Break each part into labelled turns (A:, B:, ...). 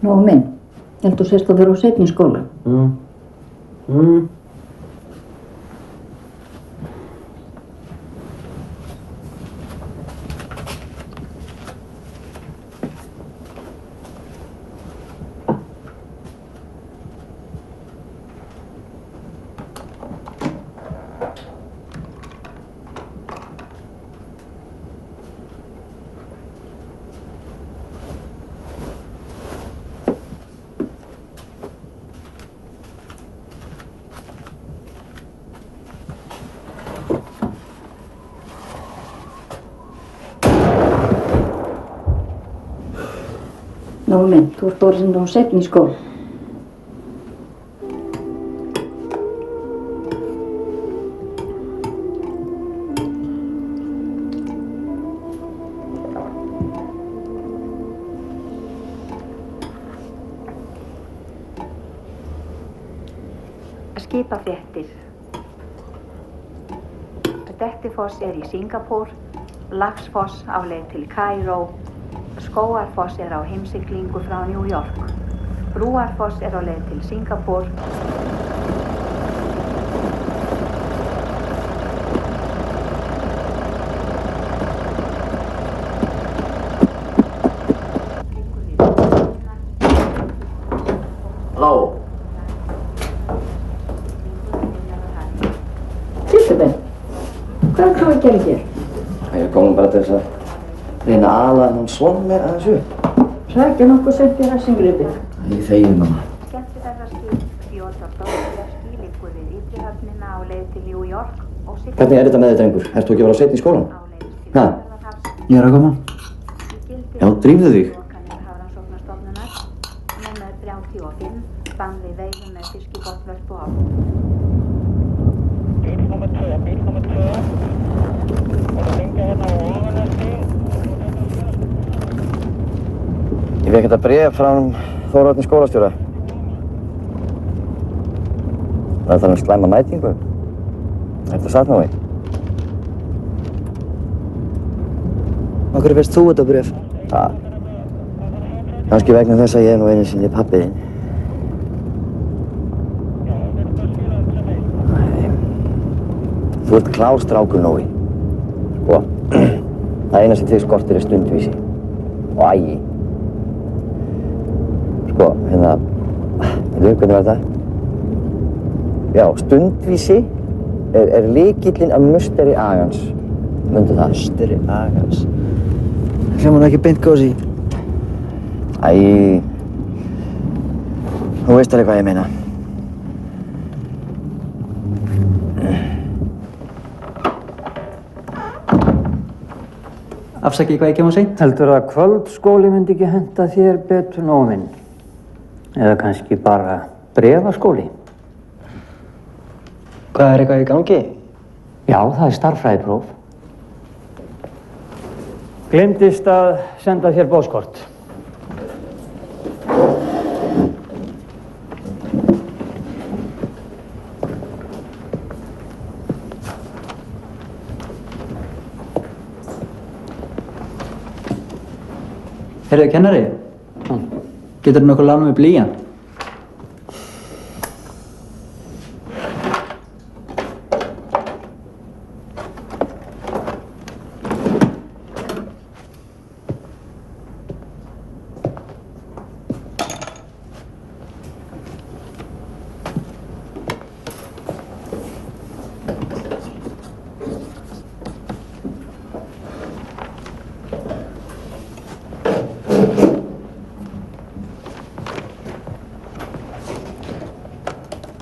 A: Nóa minn, ég held þú sést að vera á seinni í skóla. Nóa minn, þú ert orðinn á seinni í skóla.
B: Skipafréttir. Dettifoss í Singapúr, Laxfoss á leið til Kaíró, Skógarfoss á heimsiglingu frá New York, Brúarfoss á leið til Singapúr.
C: Halló.
A: Kristoffer, hvað er þú að gera hér?
C: Ég kom bara til þess að reyna að ala hann son mér aðeins upp.
A: Sækja nokkuð sent í ræsingripi.
C: Ég þegi mamma.
B: Skemmtiferðaskip Jótardóttarskip liggur við Ytri-höfnina á leið til New York og siglir
C: Hvernig er þetta með þig, drengur? Ert þú ekki að vera seinni í skólanum?
B: á leið til
C: Ha?
B: Miðjarðarhafs.
C: Ég er að koma.
B: Í gildi
C: Já, drífðu þig.
B: lokanir Hafrannsóknastofnunar númer 35 bann við veiðum með fiskibátvörp og afl.
D: Bíl nummer 2. Og það hringja hérna á Ofanesti.
C: Ég fékk þetta bréf frá Þórarni skólastjóra. Það er þannig slæma mætingu. Er þetta satt náði?
E: Af hverju veist þú þetta bréf?
C: Það. Kannski vegna þess að ég er nú einu sinni pabbi þinn. Þú ert klár strákur, Nói. Sko, það eina sem þig skortir er stundvísi. Og ægi. Sko, hérna, hvernig var þetta? Já, stundvísi er lykillinn af musteri agans. Mundu það?
E: Musteri agans. Það hljómar nú ekki beint gósi.
C: Æ, þú veist alveg hvað ég meina.
F: Afsakið hvað ég kem á seint.
G: Heldur að kvöldskóli myndi ekki henta þér betur, Nóa minn? Eða kannski bara bréfaskóli?
E: Hvað er eitthvað í gangi?
G: Já, það er stærðfræðipróf. Gleymdist að senda þér boðskort.
F: Heyrðu, kennari. Geturðu nokkuð lánað með blýant?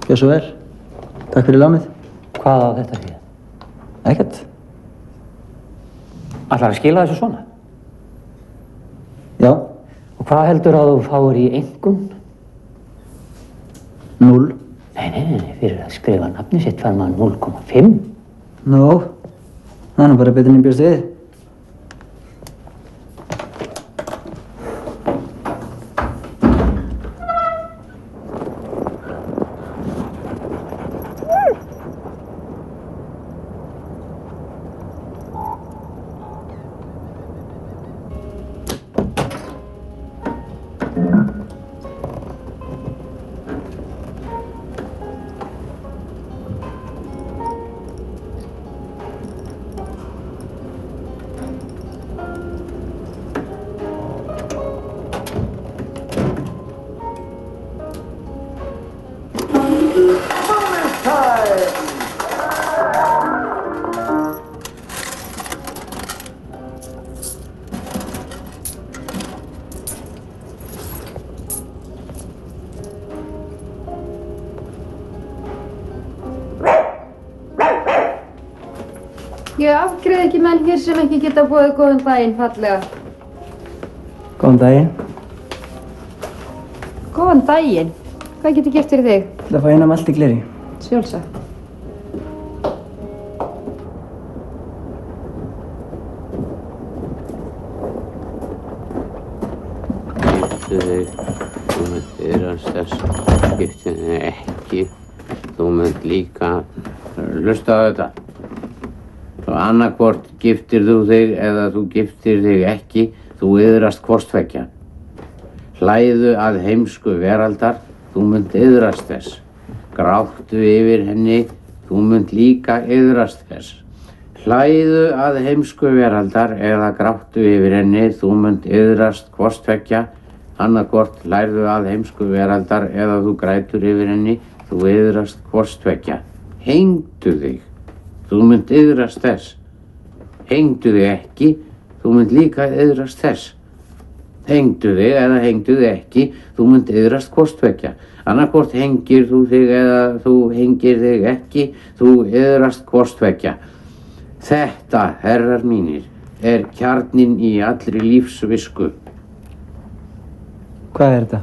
F: Gjör svo vel. Takk fyrir lánið.
G: Hvað á þetta því?
F: Ekkert.
G: Ætlar að skila þessu svona?
F: Já.
G: Og hvað heldur að þú fáir í einkunn?
F: 0.
G: Nei, fyrir að skrifa nafni sitt fær maður 0,5.
F: Nú, það er nú bara betur en ég bjóst við.
H: Ég afgreiði ekki menn hér sem ekki geta boðið góðan daginn fallega.
F: Góðan daginn.
H: Góðan daginn? Hvað get ég gert fyrir þig?
F: Það fá eina malti gleri.
H: Sjálfsagt.
I: Giftu þig, þú munt iðrast þess. Giftu þig ekki, þú munt líka. Hlusta á þetta. Svo annarkvort giftir þú þig eða þú giftir þig ekki, þú iðrast hvort tveggja. Hlæðu að heimsku veraldar, þú munt iðrast þess. Gráttu yfir henni, þú munt líka iðrast þess. Hlæðu að heimsku veraldar eða gráttu yfir henni, þú munt iðrast hvort tveggja. Annarkvort hlærðu að heimsku veraldar eða þú grætur yfir henni, þú iðrast hvort tveggja. Hengdu þig, þú munt iðrast þess. Hengdu þig ekki, þú munt líka iðrast þess. Hengdu þig eða hengdu þig ekki, þú munt iðrast hvort tveggja. Annarkvort hengir þú þig eða þú hengir þig ekki, þú iðrast hvort tveggja. Þetta, herrar mínir, er kjarninn í allri lífsvisku.
F: Hvað er þetta?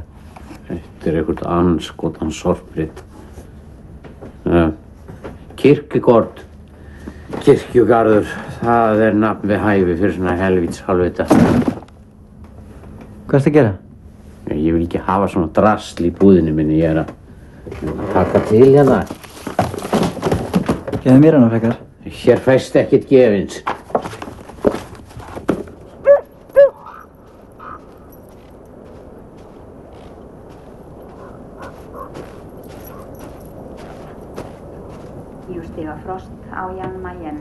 I: Þetta er einhvert andskotan sorprit. Kirkegård. Kirkjugarður, það er nafn við hæfi fyrir svona helvíts hálfvita.
F: Hvað ertu að gera?
I: Ég vil ekki hafa svona drasl í búðinni minni, ég er að taka til hérna.
F: Gefðu mér hana frekar.
I: Hér fæst ekkert gefins.
B: Stiga frost á Jan Mayen.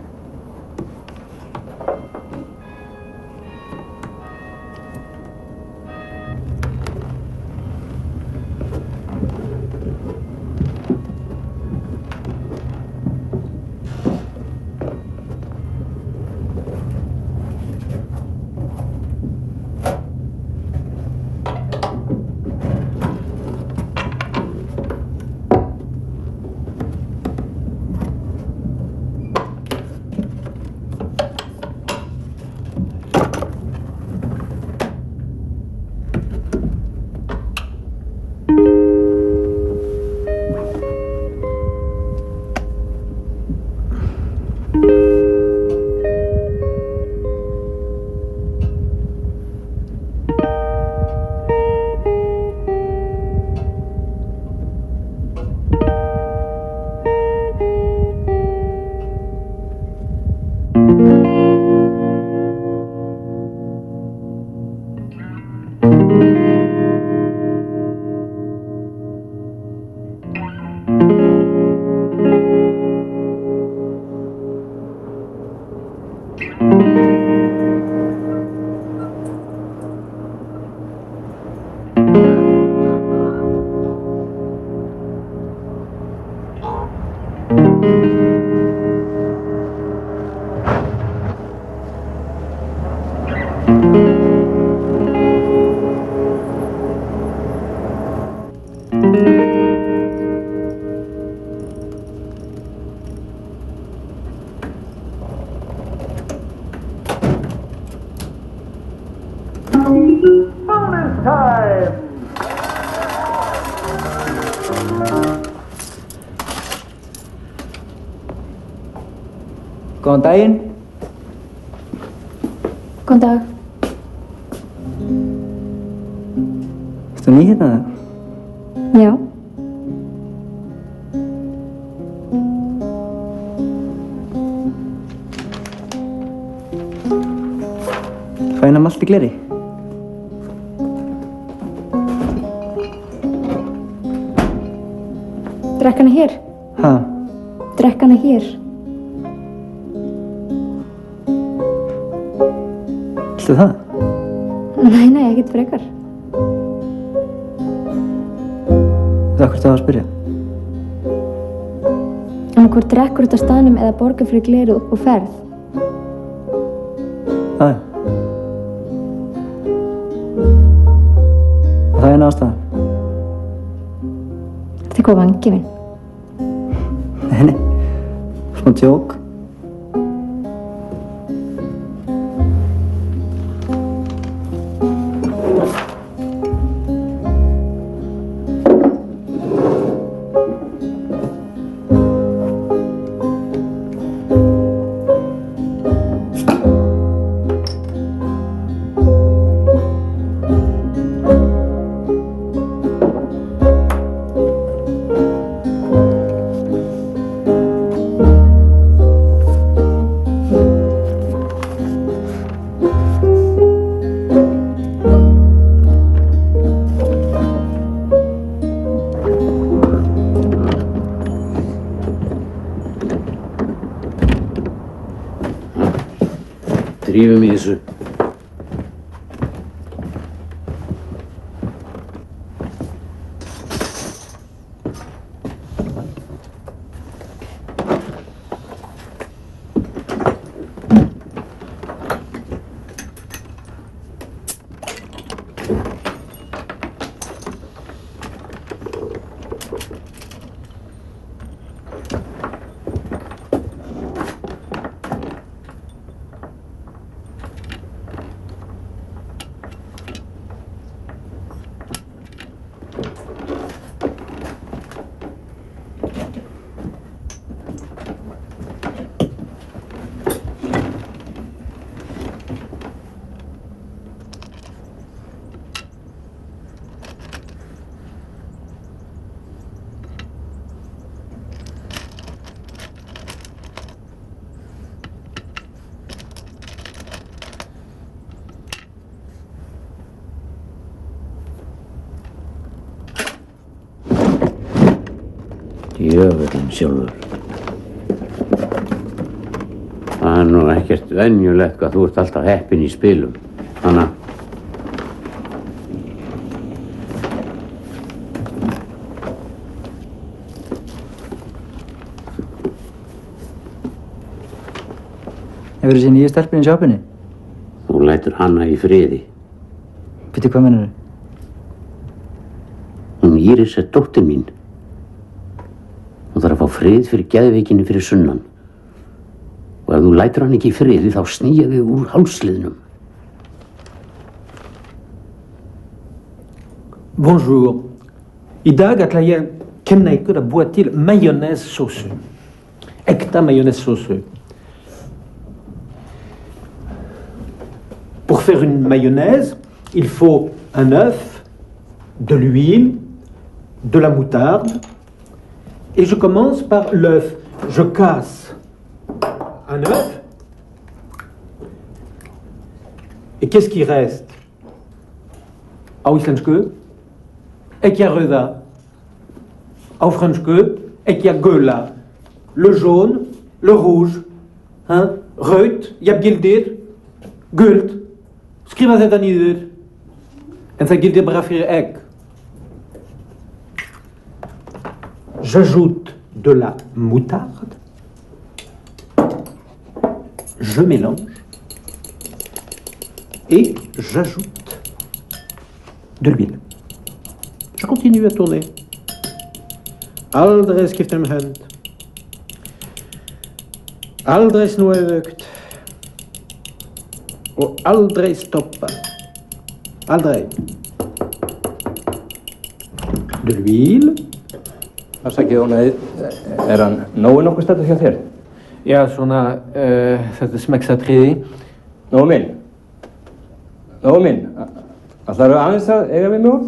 F: Góðan daginn.
H: Góðan dag.
F: Ertu ný hérna?
H: Já.
F: Fá eina malti gleri.
H: Drekk hana hér.
F: Ha?
H: Drekk hana hér.
F: Viltu það?
H: Nei, ekkert frekar.
F: Það er hvort það var að spyrja.
H: Annarkvort drekkur út á staðnum eða borgar fyrir glerið og ferð.
F: Það er. Og það er eina ástæðan.
H: Þetta er eitthvað vangefinn.
F: Nei. Svona djók.
I: drífum í þessu. Djöfullinn sjálfur. Það nú ekkert venjulegt hvað þú ert alltaf heppinn í spilum. Þannig að
F: Hefur þessi nýju stelpinn í sjápunni?
I: þú lætur hana í friði.
F: Býttu, hvað mennur þau?
I: Hún Íris dóttir mín. Hún þarf að fá frið fyrir geðveikinni fyrir sunnan. Og ef þú lætur hann ekki í friði þá snýja þig úr hálsliðnum.
J: Bonjour. I dag ætla ég kenna ykkur að búa til majónessósu. Ekta majónessósu. Pour faire une mayonnaise, il faut un œuf, de l'huile, de la moutarde. Et je commence par l'œuf. Je casse un œuf. Et qu'est-ce qui reste? Á íslensku, ekki að rauða. Á frönsku, ekki að gula. Le jaune, le rouge. Hein? Rautt, jafngildir, gult. Skrifa þetta niður. En það gildir bara fyrir egg. J'ajoute de la moutarde. Je mélange. Et j'ajoute de l'huile. Je continue à tourner. Aldrei skipta hönd. Aldrei snúa öfugt. Og aldrei stoppa. Aldrei. De l'huile.
K: Afsakið, Ólaði, hann Nói nokkuð stættur hjá þér?
J: Já, svona, þetta smekksatriði.
K: Nói minn. Nói minn, ætlarðu aðeins að eiga við mig orð?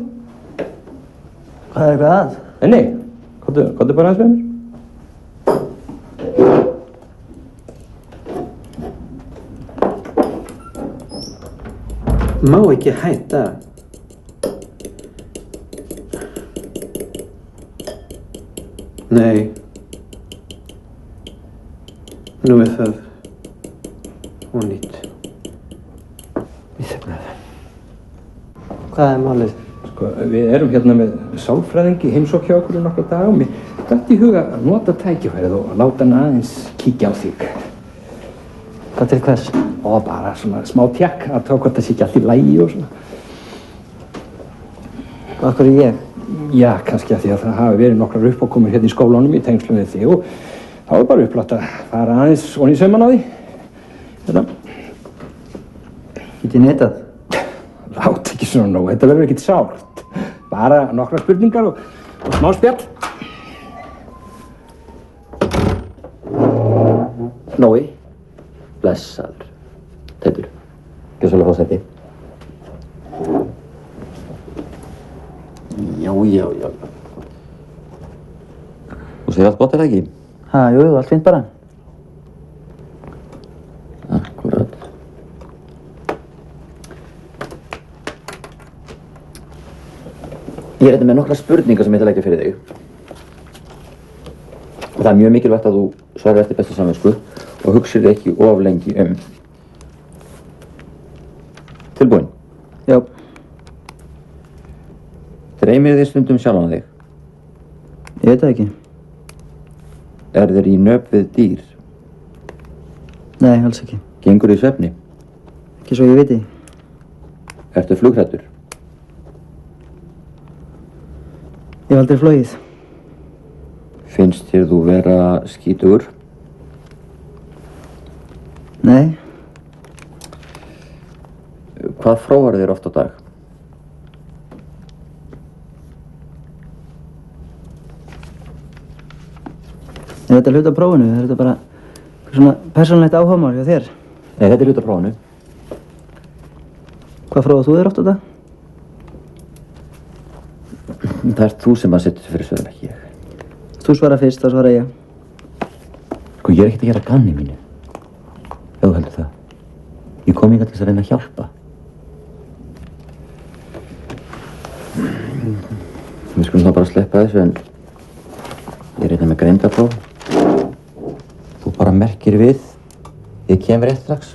E: Hvað er eitthvað að?
K: Nei, komdu bara aðeins með mér.
J: Má ekki hætta. Nei. Nú er það ónýtt. Ég sefna það.
E: Hvað er málið?
K: Sko, við erum hérna með sálfræðingi heimsókn hjá okkur í nokkra daga og mér datt í huga að nota tækifærið og láta hann aðeins kíkja á þig.
E: Hvað til hvers?
K: Og bara svona smá tjekk að tá hvort það sé ekki allt í lagi og svona.
E: Og af hverju ég?
K: Já, kannski að því að það hafi verið nokkrar uppákomur hérna í skólanum í tengslum við þig og þá er bara upplátt að fara aðeins ofan í sauman á því. Þetta.
F: Get ég neitað?
K: Lát ekki svona nóg, þetta verður ekkert sárt. Bara nokkrar spurningar og smá spjall.
C: Nói, blessaður. Teitur, gjörsamlega fá sæti. Já. Þú segir allt gott, er það ekki?
E: Jú, allt fínt bara.
C: Akkurat. Ég er hérna með nokkra spurningar sem ég ætla að leggja fyrir þig. Og það er mjög mikilvægt að þú svarir eftir bestu samvisku og hugsir þig ekki of lengi um. Tilbúin?
E: Já.
C: Dreymir þig stundum sjálfan þig?
E: Ég veit það ekki.
C: Er þér í nöp við dýr?
E: Nei, alls ekki.
C: Gengur í svefni?
E: Ekki svo ég veit því.
C: Ertu flughræddur?
E: Ég hef aldrei flogið.
C: Finnst þér þú vera skítugur?
E: Nei.
C: Hvað fróar þér oft á dag?
E: Er þetta hluti af prófinu? Er þetta bara svona persónulegt áhugamál hjá þér?
C: Nei, þetta er hluti af prófinu.
E: Hvað fróðar þú þér oft á dag?
C: Það ert þú sem að setja þessu fyrir svöðun, ekki ég.
E: Þú svarar fyrst, þá svarar ég.
C: Sko, ég er ekkert að gera ganni mínu. Ef þú heldur það. Ég kom hingað til þess að reyna að hjálpa. Við skulum þá bara sleppa þessu, en ég er með greindapróf. Þú bara merkir við. Ég kem rétt strax.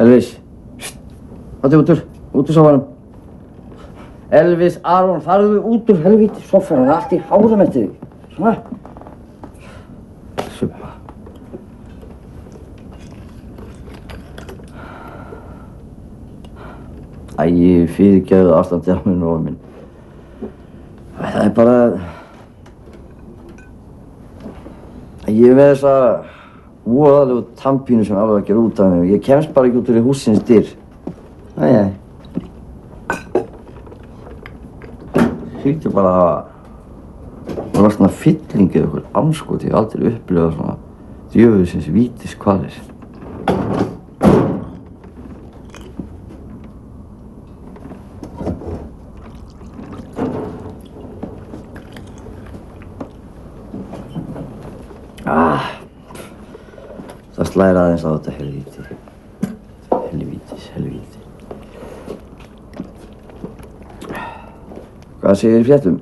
C: Elvis, farðu út úr sófanum. Elvis, Aron, farðu út úr helvíti sófanum, það er allt í háðum eftir þig. Svona. Subba. Æ, fyrirgefðu ástandi á mér nógu minn. Það er bara... Ég er með þessa voðalegu tannpínu sem alveg að gera út af mig og ég kemst bara ekki út úr hússins dyr. Æ. Hlýtur bara að það var svona fylling eða okkur anskot, ég hef aldrei upplifað svona djöfusins vítiskvalir. Það slær aðeins á þetta helvíti. Helvíti. Hvað segir þér í fréttum?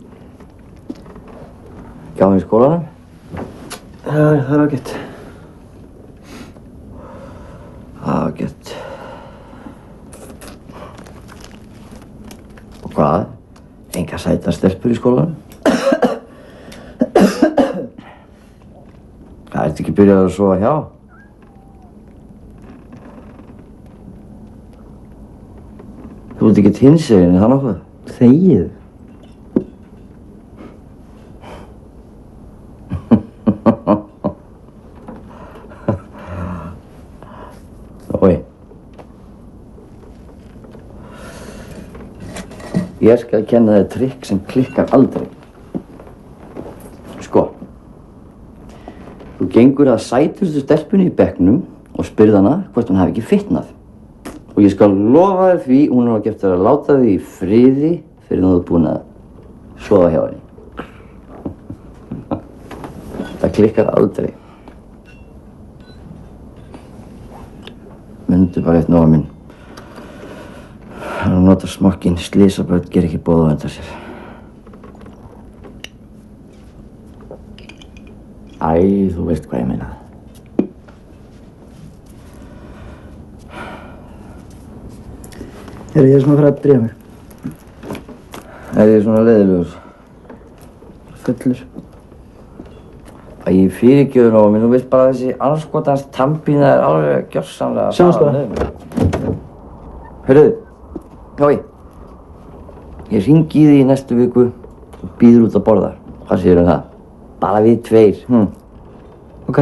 C: Gáðum í skólanum?
E: Já, það er ágætt.
C: Ágætt. Og hvað? Enga sætar stelpur í skólanum? Það ertu ekki byrjað að sofa hjá? Þú ert ekkert hinsegin, er það nokkuð?
E: Þegið.
C: Ói. Ég skal kenna þér trikk sem klikkar aldrei. Sko. Þú gengur að sætustu stelpunni í bekknum og spyrð hana hvort hún hafi ekki fitnað. Og ég skal lofa þér því hún á eftir að láta þig í friði fyrir þú ert búin að sofa hjá henni. Það klikkar aldrei. Mundu bara eitt nóga minn. Að nota smokkinn, slysabörn ger ekki boð á undan sér. Æ, þú veist hvað ég meina.
E: Ég er svona að fara að drífa mig.
C: Er ég svona leiðilegur?
E: Fullur.
C: Æ, fyrirgefðu nógu minn, þú veist bara þessi anskotans tannpína er alveg gjörsamlega...
E: Sjáumst bara.
C: Hörðu, Jói. Ég hringi í þig í næstu viku og býður út að borða. Hvað segirðu um það? Bara við tveir.
E: Ok.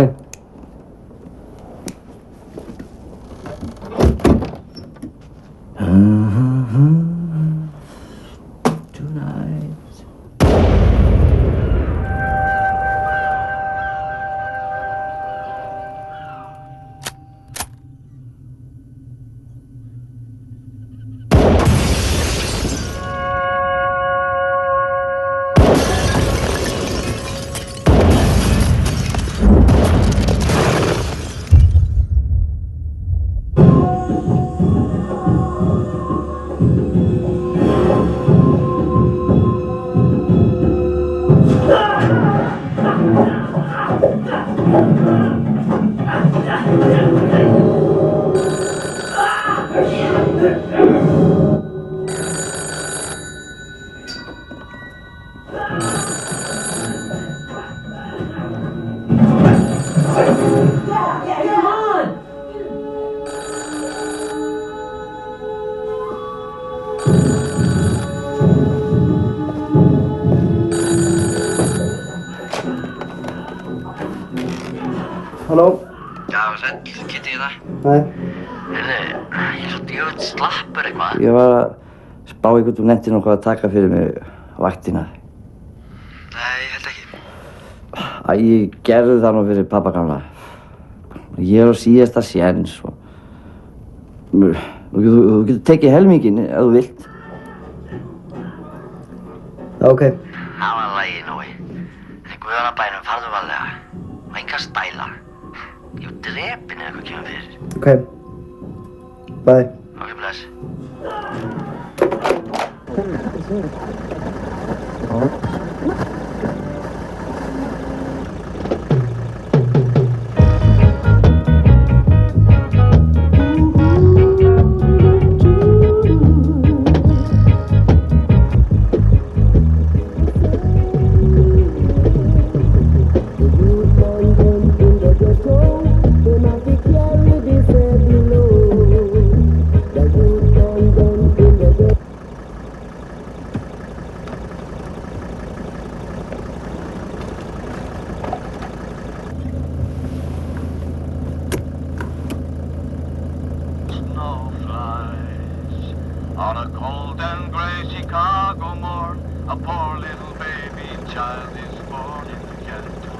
E: Halló?
C: Já, sæll, Kitty hérna.
E: Nei.
C: Heyrðu, ég er svo djöfull slappur eitthvað. Ég var að spá í hvort þú nenntir nokkuð að taka fyrir mig vaktina. Nei, ég held ekki. Æ, ég gerði það nú fyrir pabba gamla. Ég er á síðasta séns og... Þú getur tekið helminginn ef þú vilt.
E: Ok.
C: Það var lagið, Nói. En guðanabænum farðu varlega. Og enga stæla. Ég var drepinn eða eitthvað kemur fyrir.
E: Ok. Bye.
C: Ok, bless.
L: On a cold and gray Chicago morn, a poor little baby child is born in the ghetto.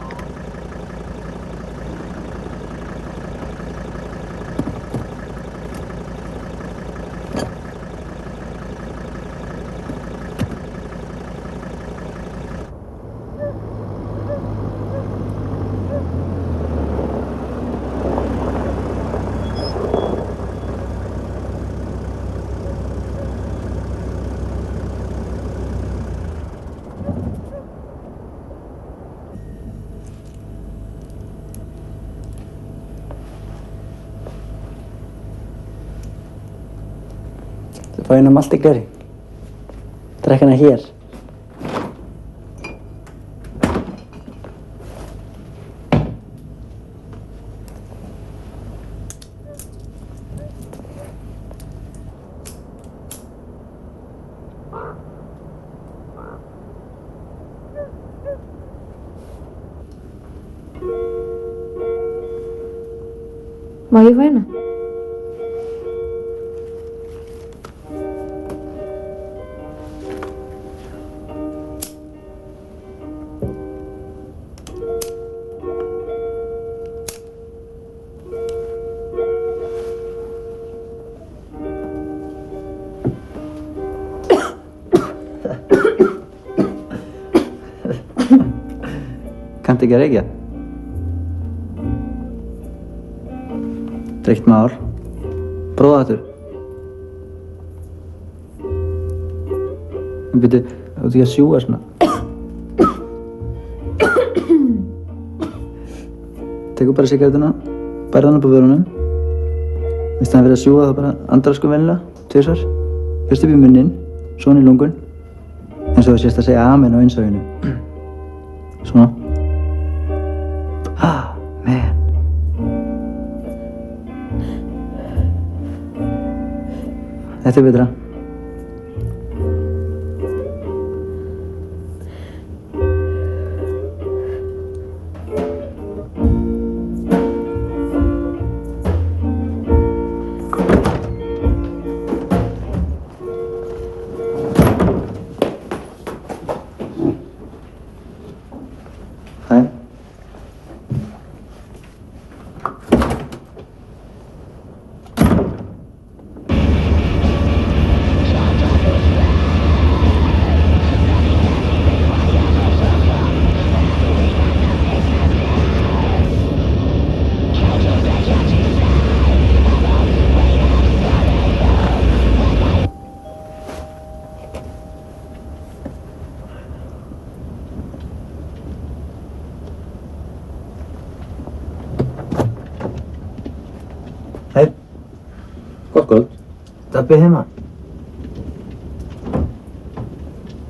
E: Fá eina malti gleri. Drekk hana hér.
H: Má ég fá eina?
F: Kanntu ekki að reykja? Dreikt mál. Prófa þetta. En byrju, þú ert ekki að sjúga svona. Tekur bara sigarettuna, bærði hana upp á vörunum. Í staðinn fyrir að sjúga þá bara andar sko venjulega, 2 svar. Fyrst upp í munninn, svo inn í lungun. Eins og þú sést að segja amen á innsæðinu. Svona. Man. Þetta er betra.
E: Hei.
F: Gott kvöld.
E: Dabbi heima.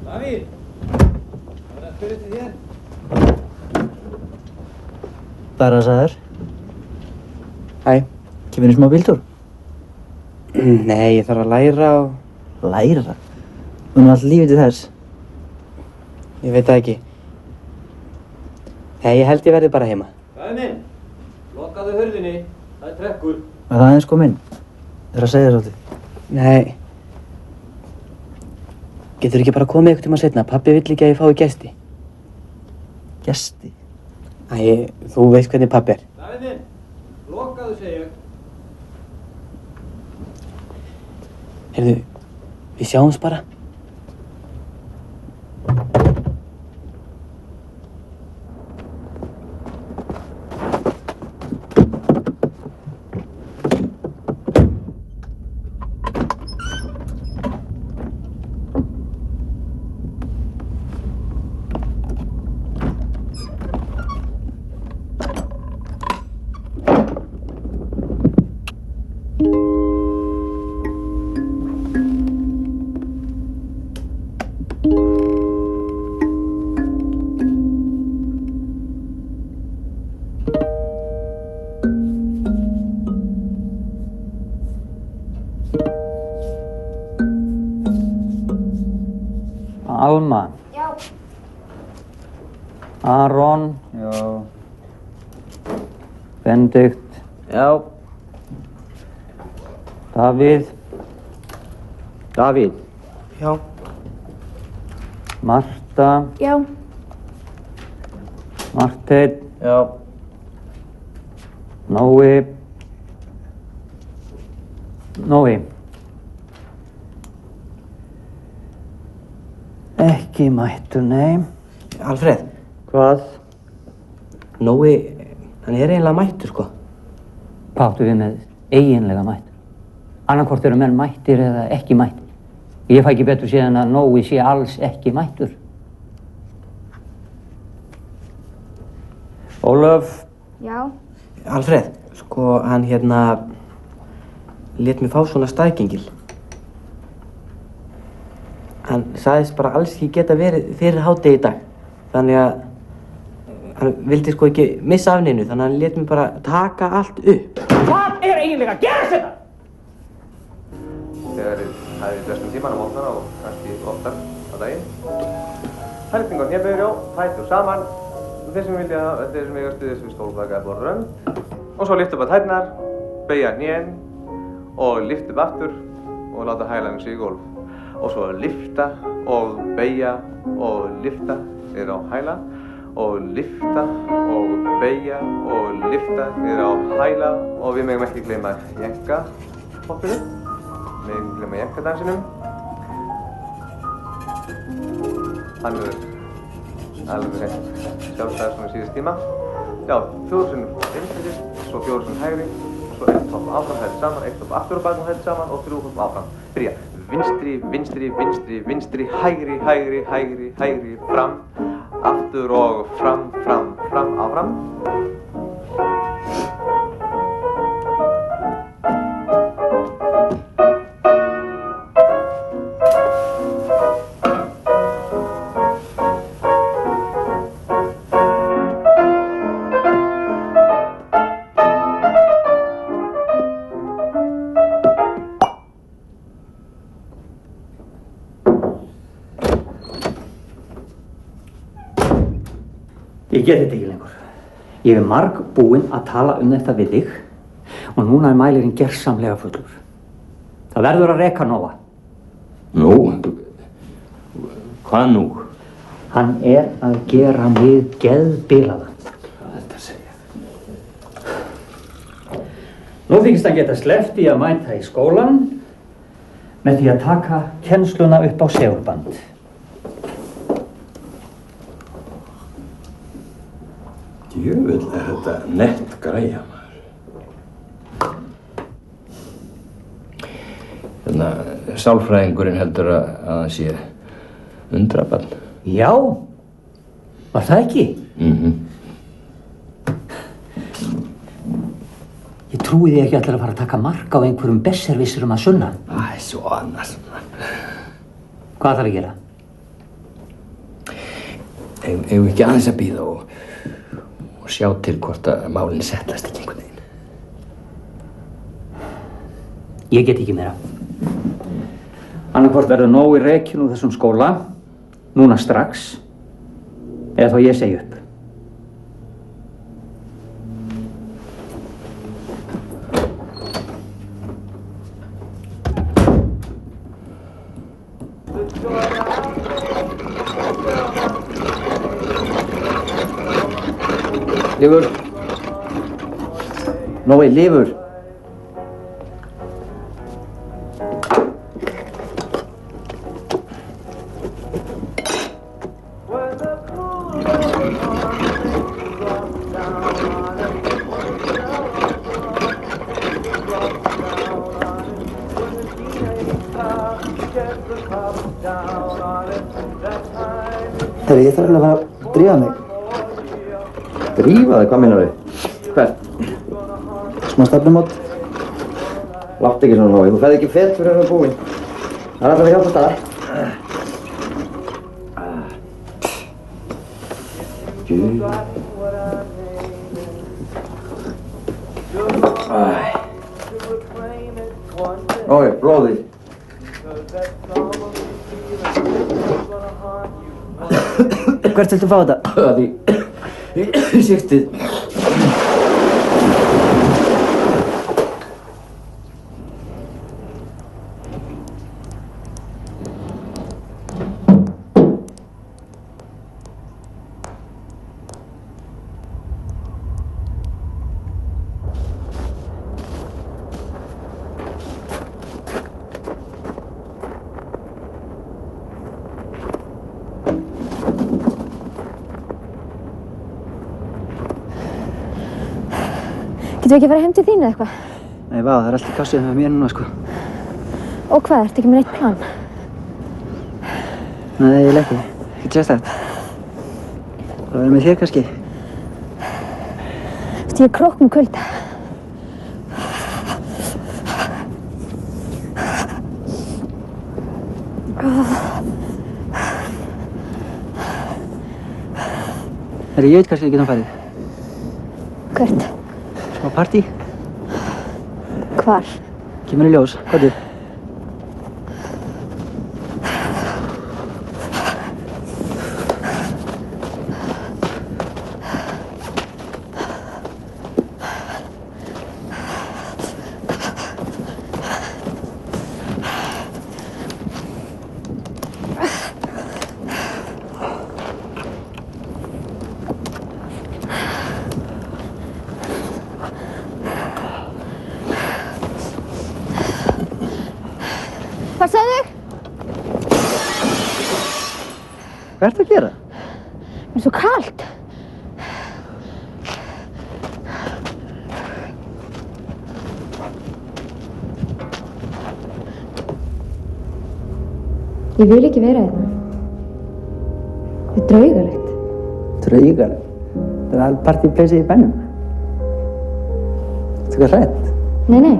F: Davíð! Það var að spyrja til þér.
E: Bara sagður. Hæ. Kemur í smá bíltúr? Nei, ég þarf að læra og... Læra? Þú erum alltaf lífið til þess. Ég veit það ekki. Nei, ég held ég verði bara heima.
J: Gæði minn, lokaðu hurðinni, það er trekkur.
F: Er það aðeins kominn? Það er að segja svolítið.
E: Nei. Getur ekki bara komið einhvern tíma seinna? Pabbi vill ekki að ég fái gesti. Gesti? Æ, þú veist hvernig pabbi er.
J: Gæði minn, lokaðu segi ég.
E: Heyrðu, við sjáumst bara.
G: Alma.
H: Já.
G: Aron.
F: Já.
G: Benedikt.
C: Já.
G: Davíð.
C: Davíð.
E: Já.
G: Marta.
H: Já.
G: Marteinn.
C: Já.
G: Nói. Nói. Ekki mættur, nei.
E: Alfreð.
G: Hvað?
E: Nói, hann er eiginlega mættur, sko.
G: Hvað áttu við með eiginlega mættur? Annarkvort eru menn mættir eða ekki mættir. Ég fæ ekki betur séð en að Nói sé alls ekki mættur. Ólöf.
H: Já.
E: Alfreð, sko, hann lét mig fá svona staðgengil. Hann sagðist bara alls ekki geta verið fyrir hádegi í dag. Þannig að hann vildi sko ekki missa af neinu, þannig að hann lét mig bara taka allt upp.
J: Hvað er eiginlega að gerast þetta?
M: Þegar þið hæðið flestum tíman á mótnana og kannski oftar á daginn. Helping á hnéböður, já, fætur saman. Þeir sem vilja, þeir sem eiga stuðis við stólbaka eða borðrönd. Og svo lyft upp að tærnar, beygja hnén og lyft upp aftur og láta hælan sig í gólf. Og svo lyfta og beygja og lyfta niður á hæla og lyfta og beygja og lyfta niður á hæla og við megum ekki gleyma jenka hoppinu. Við megum gleyma jenkadansinum. Hann alveg hreint sjálfstæður svona síðust tíma. Já, 4 sinnum vinstri fyrst, svo 4 sinnum hægri, svo 1 hopp áfram hægt saman, 1 hopp aftur og bak hægt saman og 3 hopp áfram. Byrja. Vinstri, vinstri, vinstri, vinstri, hægri, hægri, hægri, hægri, fram, aftur og fram, fram, fram, áfram.
G: Ég get þetta ekki lengur. Ég marg búinn að tala þetta við þig og núna er mælirinn gersamlega fullur. Það verður að reka Nóa.
K: Nú? Hvað nú?
G: Hann er að gera mig geðbilaðan.
K: Hvað er þetta að segja?
G: Nú þykist hann geta sleppt í að mæta í skólan með því að taka kennsluna upp á segurband.
K: Jöfull er þetta nett græja, maður. Sálfræðingurinn heldur að hann sé undrabarn.
G: Já, var það ekki? Ég trúi því ekki allir að fara að taka mark á einhverjum besservissurum að sunna.
K: Æ, svo annars.
G: Hvað þarf að gera?
K: Eigum við ekki aðeins að bíða og sjá til hvort að málinn settlast ekki einhvern veginn.
G: Ég get ekki meira. Annarkvort verður nóg í rekinu úr þessum skóla, núna strax, eða þá ég segi upp.
C: Lífur. Nói, Lífur.
F: Herri, ég þarf alveg að fara að drífa mig.
C: Drífa þig? Hvað meinar þau? Hvert?
F: Smá stefnumót.
C: Láttu ekki svona, Nói. Þú ferð ekki fett fyrir að vera búinn. Það er alltaf að hjálpa það. Nói, blóði.
F: Hvert viltu fá þetta?
C: Það í sýktið.
H: Getum við ekki að fara heim til þín eða eitthvað?
F: Nei, vá, það er allt í kassið með mér núna, sko.
H: Og hvað, ertu ekki með neitt plan?
F: Nei, ég ekki. Ekkert sérstætt. Bara vera með þér kannski.
H: Ég er króknum kulda.
F: Herri, ég veit kannski ekki getum farið.
H: Hvert?
F: Smá partí.
H: Hvar?
F: Kemur í ljós. Hvað er?
H: Passaðu þig!
F: Hvað ertu að gera?
H: Mér er svo kalt. Ég vil ekki vera hérna. Það er draugalegt.
F: Draugalegt? Það er alveg partípleysið í bænum. Ertu eitthvað hrædd?
H: Nei, nei.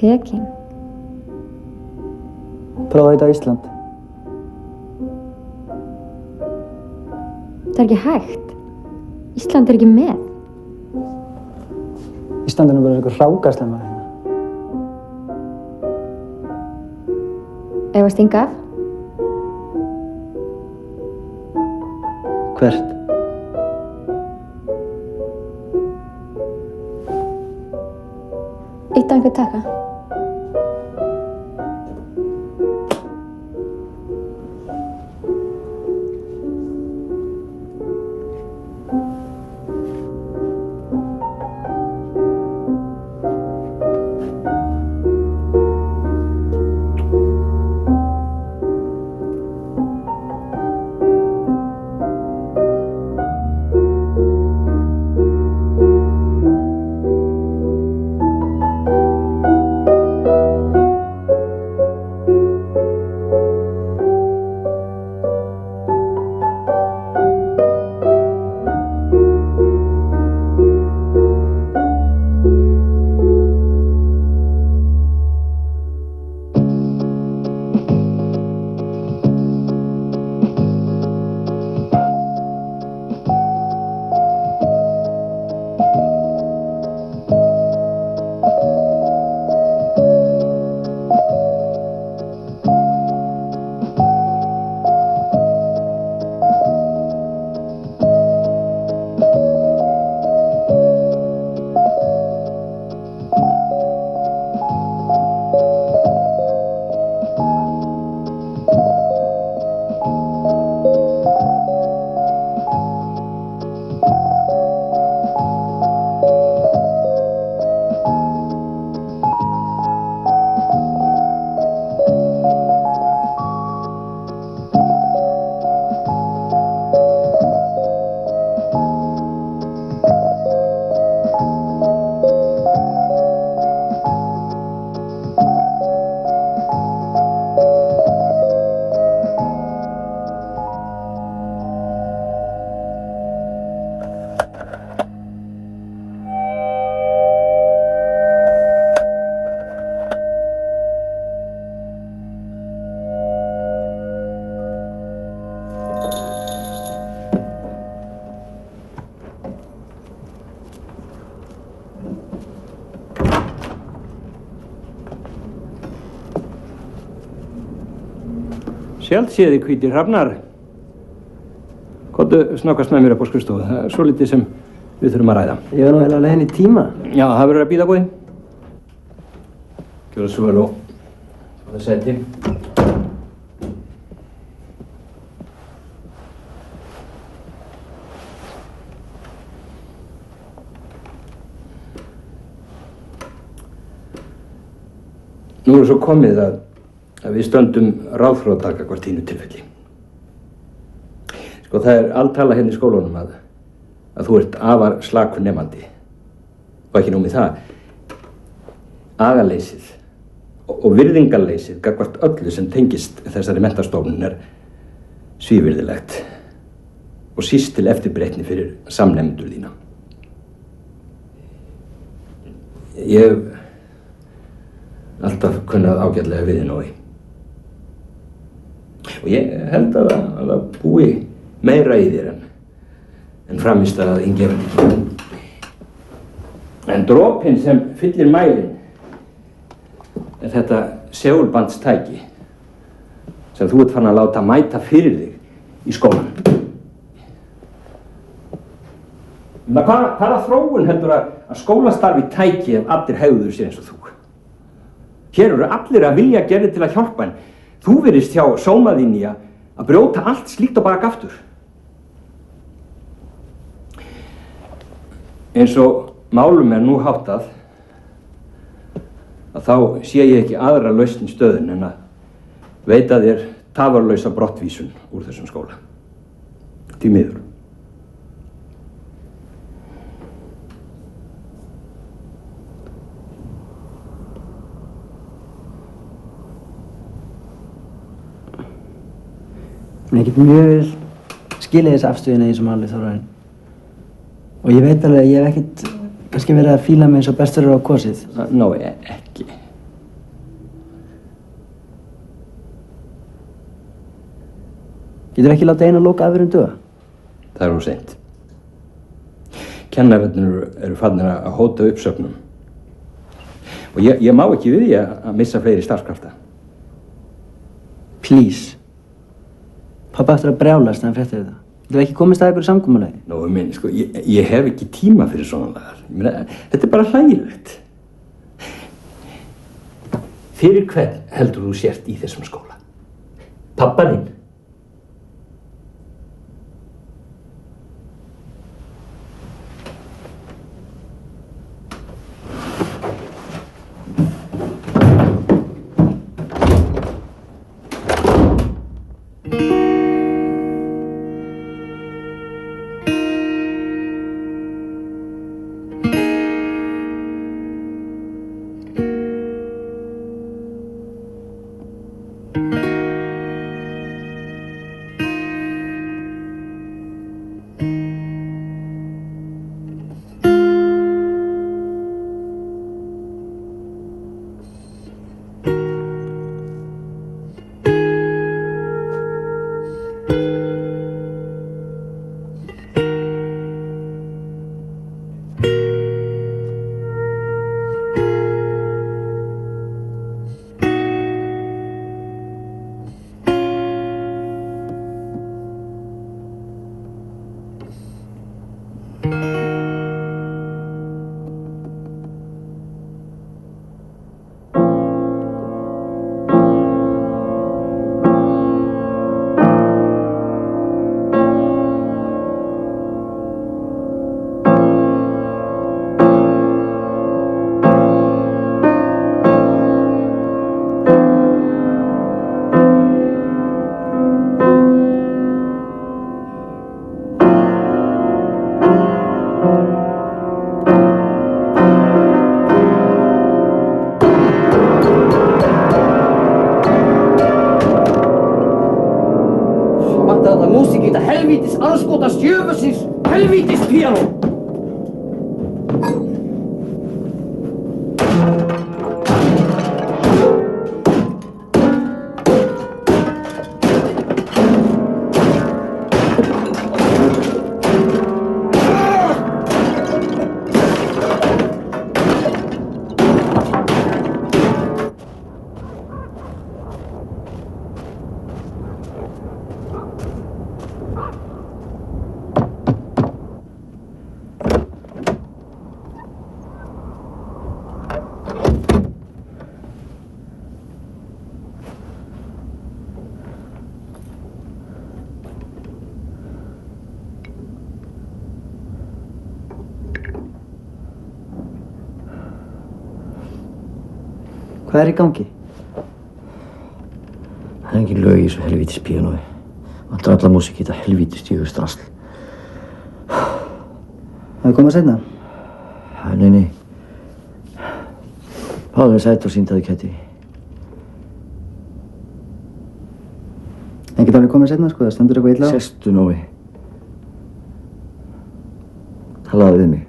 H: Peking?
F: Prófaðu þetta á Ísland.
H: Það er ekki hægt. Ísland er ekki með.
F: Ísland er nú bara eitthvað hrákaslega með hérna.
H: Ef að stinga af?
F: Hvert?
H: Eitt á einhver taka.
K: Sjálfséði hvítir hrafnar. Komdu snöggast með mér upp á skrifstofu. Það er svo litið sem við þurfum að ræða.
F: Ég var nú heila leiðin í tíma.
K: Já, það verður að bíða góði. Gjörðu svo vel og það seti. Nú er svo komið að við stöndum ráðþrota gagnvart þínu tilfelli. Sko, það er altala hérna í skólanum að þú ert afar slakur nemandi. Og ekki nóg með það. Agaleysið og virðingarleysið gagnvart öllu sem tengist þessari menntastofnun er svívirðilegt og síst til eftirbreytni fyrir samnemendur þína. Ég hef alltaf kunnað ágætlega við þið Nói. Og ég held að það búi meira í þér en framist að ingefandi. En dropinn sem fyllir mælinn er þetta segulbandstæki sem þú ert farin að láta mæta fyrir þig í skólan. Hvaða þróun heldur að skólastarfi tæki ef allir hegður sér eins og þú? Hér eru allir að vilja gera til að hjálpa en þú virðist hjá sóma þín í að brjóta allt slíkt á bak aftur. Eins og málum er nú háttað að þá sé ég ekki aðra lausn í stöðun en að veita þér tafarlausa brottvísun úr þessum skóla. Því miður.
F: Ég get mjög vel skilið þessa afstöðuna í þessum máli Þórarinn. Og ég veit alveg að ég hef ekkert kannski verið að fíla mig eins og bestur á kosið.
K: Nói, ekki.
F: Getur ekki látið eina loka aðverjum duga?
K: Það er of seint. Kennararnir eru farnir að hóta uppsögnum. Og ég má ekki við því að missa fleiri starfskrafta.
F: Please. Pappa eftir að brjálast þegar hann fréttir þetta. Getur ekki komist að einhverju samkomulagi?
K: Nó, sko, ég hef ekki tíma fyrir svona lagar. Þetta er bara hlægilegt. Fyrir hvern heldur þú sért í þessum skóla? Pappa þinn?
C: Helvítis anskotans djöfusins helvítis píanó!
F: Hvað er í gangi?
C: Það er engin lög í þessu helvítis píanói. Vantar alla músík í þetta helvítis djöfus drasl.
F: Það er komið seinna?
C: Nei. Fáðu þér sætt og sýndaðu ketti.
F: En geta alveg komið seinna, sko? Það stendur eitthvað illa á?
C: Sestu, Nói. Talaðu við mig.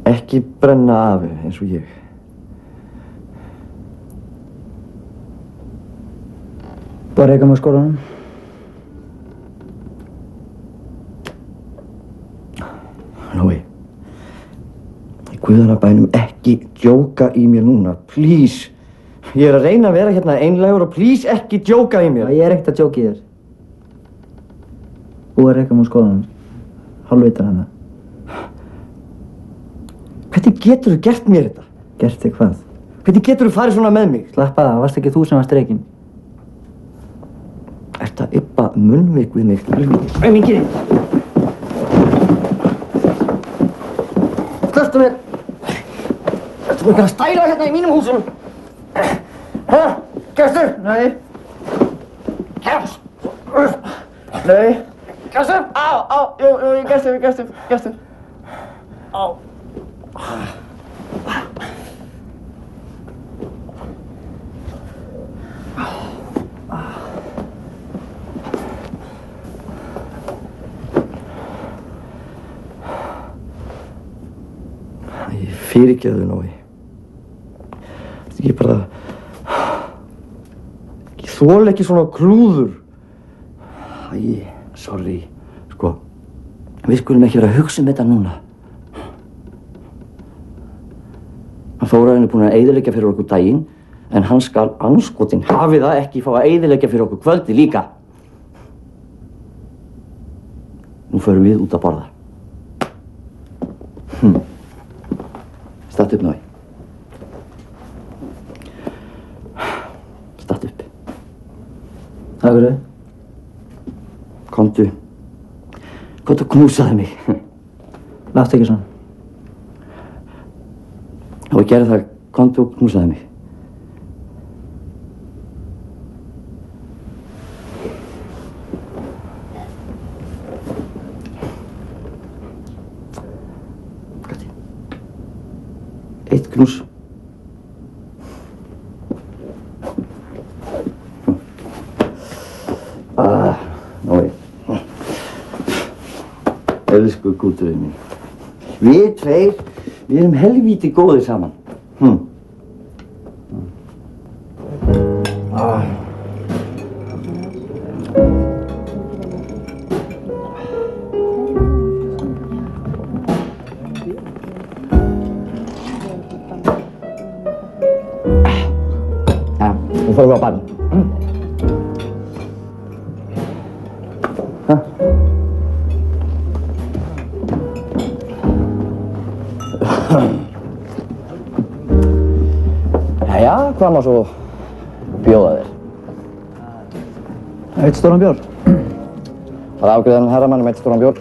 C: Ekki brenna af eins og ég.
F: Bara reka mig á skólanum.
C: Nói, í guðanna bænum ekki djóka í mér núna, please. Ég er að reyna að vera hérna einlægur og please ekki djóka í mér.
F: Ég er ekkert að djóka í þér. Búið að reka mig á skólanum. Hálfvitar hana.
C: Hvernig getur þú gert mér þetta?
F: Gert þig hvað?
C: Hvernig getur þú farið svona með mig?
F: Slappa það, varst ekki þú sem var streikinn.
C: Ertu að yppa munnvik við mig? Æmingið! Slöftu mér! Ertu mér að stæla hérna í mínum húsum? Hæ? Gestur? Nei. Gestur? Nei. Gestur? Á, jú, gestur. Á. Fyrirgefðu, Nói. Ég bara... Ég þoli ekki svona klúður. Æ, sorry. Sko, við skulum ekki vera að hugsa þetta núna. Þórarin búinn að eyðileggja fyrir okkur daginn, en hann skal andskotinn hafi það ekki fá að eyðileggja fyrir okkur kvöldi líka. Nú förum við út að borða. Statt upp, Nói. Statt upp.
F: Takk fyrir.
C: Komdu. Komdu og knúsaðu mig.
F: Láttu ekki svona.
C: Og ég gerði það. Komdu og knúsaðu mig. Gatti. Eitt knús. Nói. Elsku gúturinn minn. Við tveir, við erum helvíti góðir saman. Nú förum við á barn. Jæja, hvað má svo bjóða þér?
F: Eitt stóran bjór.
C: Það afgreiði þennan herramann eitt stóran bjór.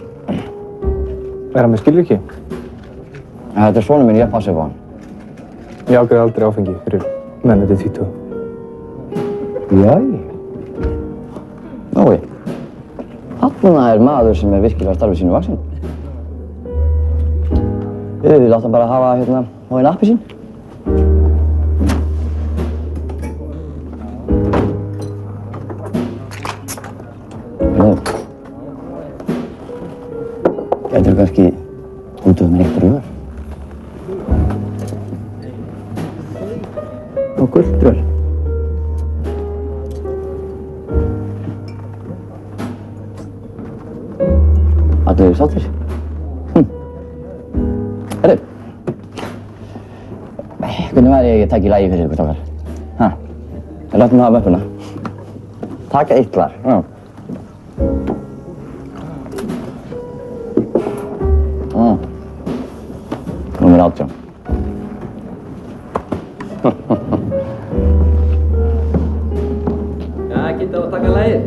N: Hann með skilríki?
C: Þetta er sonur minn, ég passi upp á hann.
N: Ég afgreiði aldrei áfengi fyrir menn undir 20.
C: Jæja. Nói. Þarna er maður sem er virkilega starfið sínu vaxinn. Við látum bara hafa hérna á einn appi sín. Gætirðu kannski útvegað mér eitt rör?
F: Og gult rör.
C: Allir sáttir? Herru. Hvernig væri ég að taka í lagi fyrir ykkur okkar? Ha? Við látum hafa möppuna. Taka eitt lag. Já. Númer 18.
E: Já, geta að taka lagið.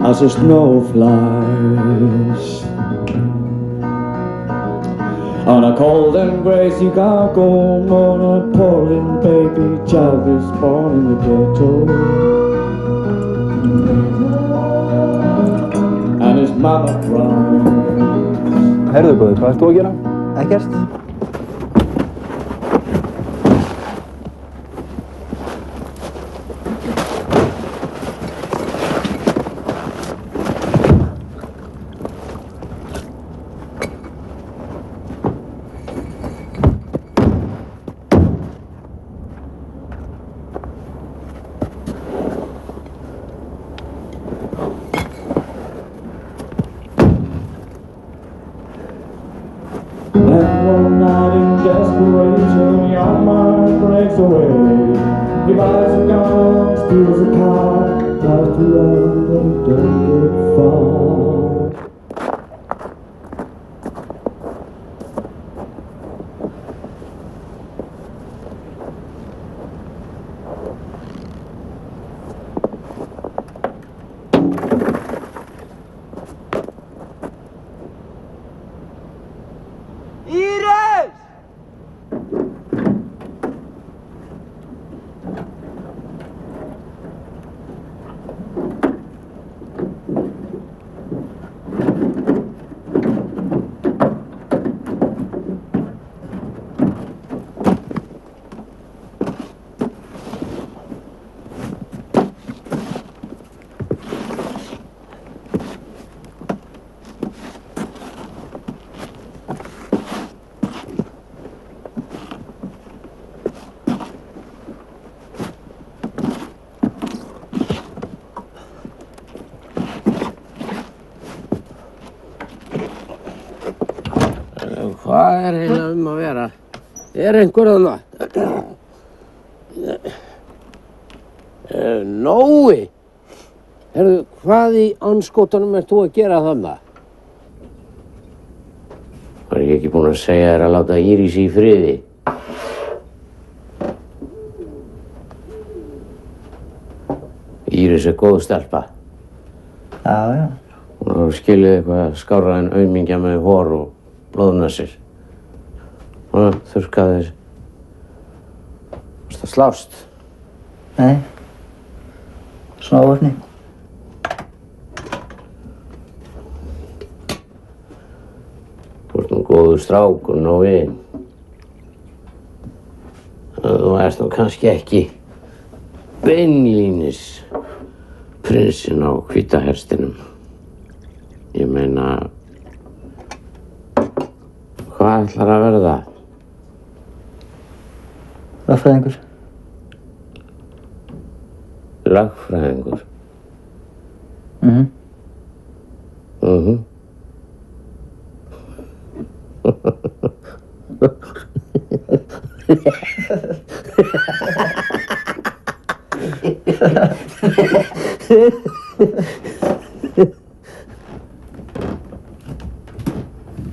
O: As the snow flies on a cold and grey Chicago morning, a pouring baby child is born in the ghetto, and his mama cries.
N: Herðu góði, hvað ert þú að gera?
F: Ekkert.
O: And one night in desperation, your mind breaks away. He buys a gun, steals a car, tries to run, but he don't get far.
E: Íris!
I: Hvað eiginlega að vera? Einhver þarna? Nói! Heyrðu, hvað í andskotanum ert þú að gera þarna? Var ég ekki búinn að segja þér að láta Írisi í friði? Íris góð stelpa.
F: Já.
I: Hún har skilið eitthvað skárra en aumingja með hor og blóðnasir. Hún þurrkaði þér. Varst það slást?
F: Nei. Svona óvörni.
I: Þú ert nú góður strákur, Nói. Þú ert nú kannski ekki beinlínis prinsinn á hvíta herstinum. Ég meina, hvað ætlar að verða?
F: Lögfræðingur.
I: Lögfræðingur?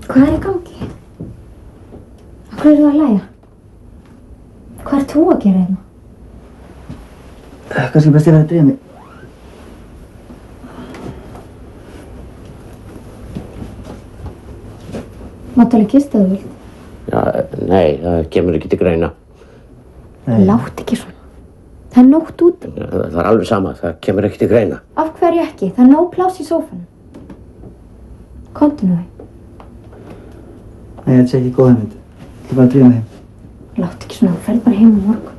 H: Hvað í gangi? Af hverju eru að hlæja? Hvað ert þú að gera hérna?
F: Kannski best ég að drífa mig.
H: Máttu alveg kista þú vilt?
I: Já, nei, það kemur ekki til greina.
H: Látt ekki svona. Það er nótt úti.
I: Það er alveg sama, það kemur ekki til greina.
H: Af hverju ekki? Það er nóg pláss í sófanum. Komdu nú heim.
F: Nei, þetta sé ekki góð hugmynd. Ég ætla bara að drífa mig heim.
H: Látt ekki svona, þú ferð bara heim á morgun.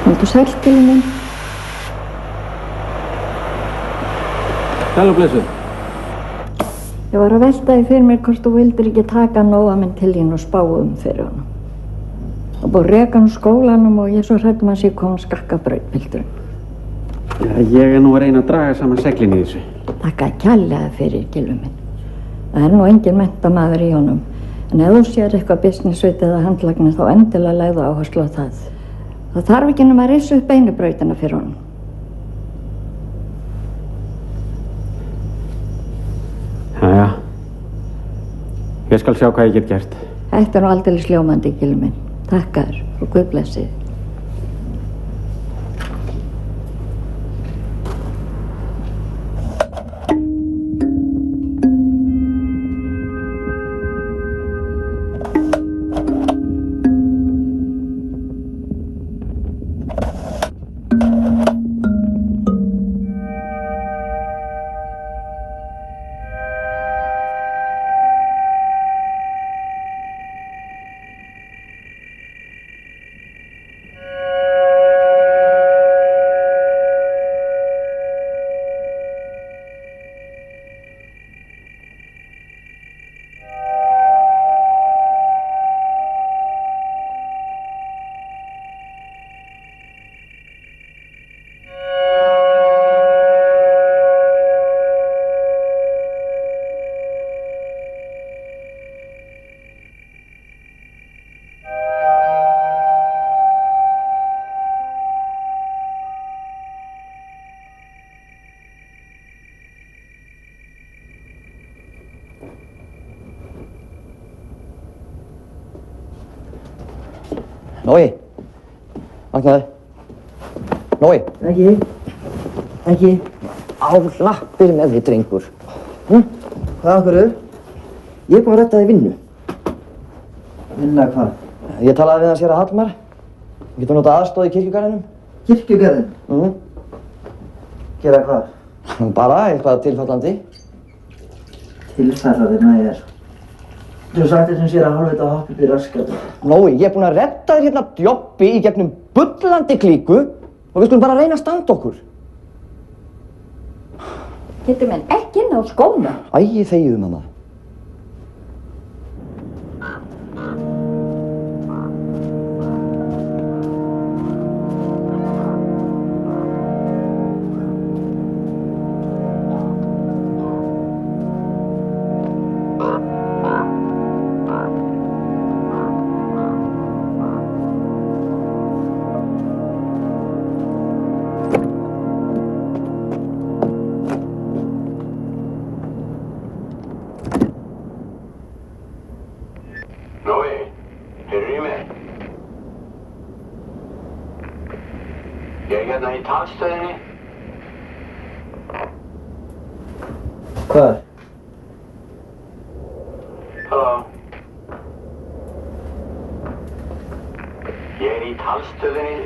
A: Komdu sæll, Gylfi minn.
J: Sæl og blessuð.
A: Ég var að velta því fyrir mér hvort þú vildir ekki taka Nóa minn til þín og spá fyrir honum. Og búið að reka hann úr skólanum og ég svo hræddum að sé kom skakka brautpildurinn.
J: Já, ég nú að reyna að draga saman seglin í þessu.
A: Takk kærlega fyrir, Gylfi minn. Það er engin menntamaður í honum. En ef þú sér eitthvað business-vit eða handlagnir þá endilega legðu áherslu á það. Það þarf ekki nema að reisa upp einu brautina fyrir honum.
J: Jæja. Ég skal sjá hvað ég get gert.
A: Þetta nú aldeilis ljómandi, Gylfi minn. Takk þér og Guð blessi þig.
C: Nói, vaknaðu. Nói.
F: Ekki.
C: Ekki á lappir með því, drengur.
F: Hvað okkur?
C: Ég er búinn að redda þig vinnu.
F: Vinna hvað?
C: Ég talaði við hans hér að Hallmar. Ég getur notað aðstoð í kirkjugarðinum.
F: Kirkjugarðin? Gera hvað?
C: Bara eitthvað tilfallandi.
F: Tilfallandi, nægir. Þú sagt þessum sér að hálfvita að hoppa upp í raskat.
C: Nói, ég er búinn að redda þér hérna djobbi í gegnum bullandi klíku og við skulum bara reyna að standa okkur.
A: Getur menn ekki inn á skóna?
C: Æi, þegiðu, mamma.
I: Í talstöðinni.
F: Hvað?
I: Halló. Ég er í talstöðinni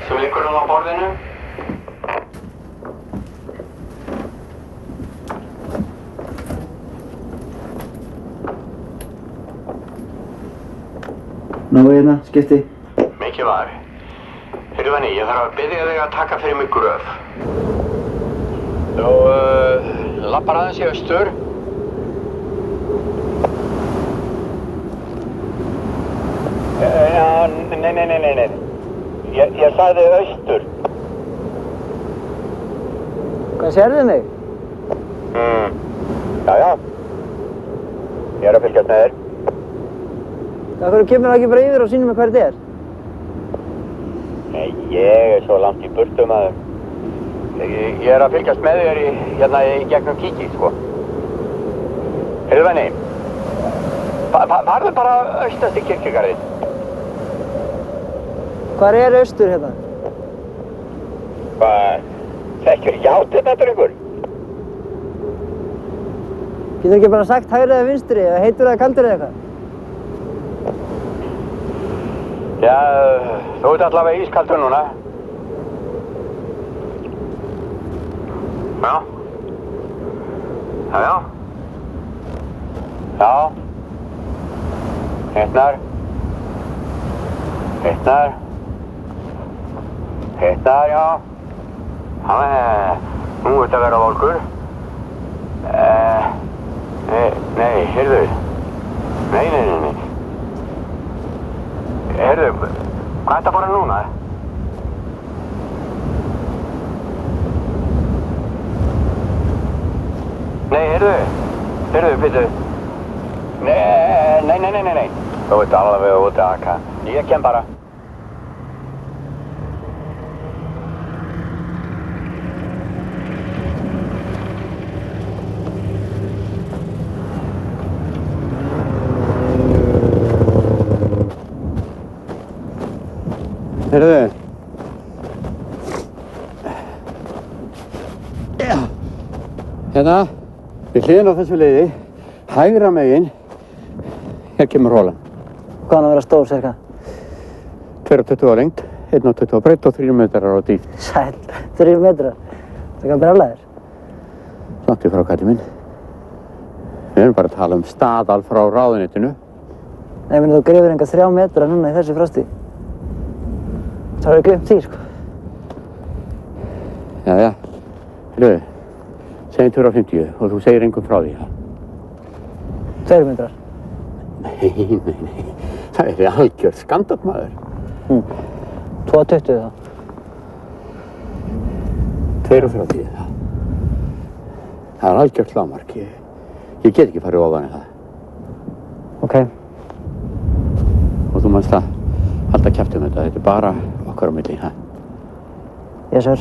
I: sem liggur á borðinu.
F: Nói hérna, skipti.
I: Mikið var. Heyrðu Venni, ég þarf að biðja þig að taka fyrir mig gröf. Þú lappar aðeins í austur. Já, nei. Ég sagði austur.
F: Hvað sérðu mig?
I: Já. Ég er að fylgjast með þér.
F: Það hverju kemur það ekki bara yfir og sýnir mig hvað þetta er?
I: Nei, ég er svo langt í burtu, maður. Ég er að fylgjast með þér hérna í gegnum kíki, sko. Heyrðu Venni, farðu bara austast í kirkjugarðinn.
F: Hvar er austur hérna?
I: Hvað? Þekkjur ekki átt þetta, drengur?
F: Getur ekki bara sagt hægri eða vinstri, eða heitur eða kaldur eða eitthvað?
I: Já, þú ert allavega ískaldur núna. Já. Hitnar, já. Nú ert að vera volkur. Nei, heyrðu. Nei. Heyrðu, hvað ertu að fara núna? Nei, heyrðu, býttu. Nei. Þú ert alveg út að aka. Ég kem bara. Heyrðu. Hérna, við hliðin á þessu leiði, hægra megin, hér kemur holan.
F: Hvað hann að vera stór, cirka?
I: 2,20 á lengd, 1,20 á breidd og 3 metrar á dýpt.
F: Sæll, 3 metrar. Það kann brjálæðir.
I: Slátti frá kallið minn. Við erum bara að tala staðal frá ráðuneytinu.
F: Nei, þú grefur enga 3 metra núna í þessu frosti. Það er glimt því, sko.
I: Jæja, heyrðu, segjum 2,50 og þú segir engum frá því.
F: 2 metrar.
I: Nei, það er algjört skandall, maður.
F: 2,20 þá.
I: 2,30, já. Það er algjört lágmark. Ég get ekki farið ofan í það.
F: Ok.
I: Og þú manst að halda kjafti um þetta. Þetta er bara okkar á milli, ha?
F: Yes, sir.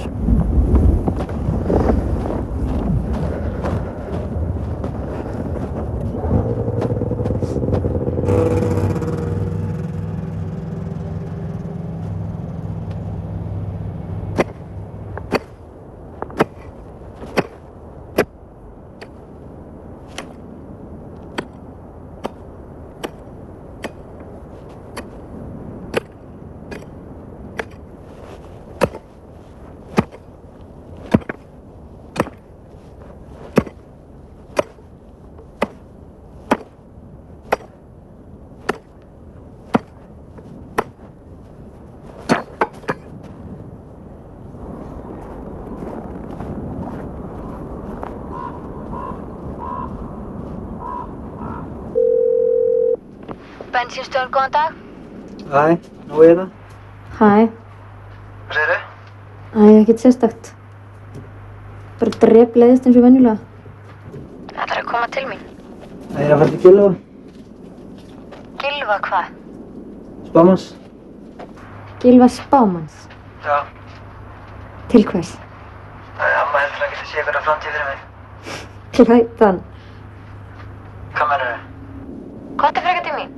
H: Bensínstöðin, góðan dag.
F: Hæ, nú er það.
H: Hæ.
F: Hvað segirðu?
H: Æ, ekkert sérstakt. Bara drepleiðist eins og venjulega. Það þarf að koma til mín.
F: Það er að fara til Gylfa.
H: Gylfa hvað?
F: Spámanns.
H: Gylfa Spámanns?
F: Já.
H: Til hvers?
F: Amma heldur að hann geti séð einhverja framtíð fyrir mig.
H: Glætan.
F: Hvað mennur þau?
H: Komdu frekar til mín.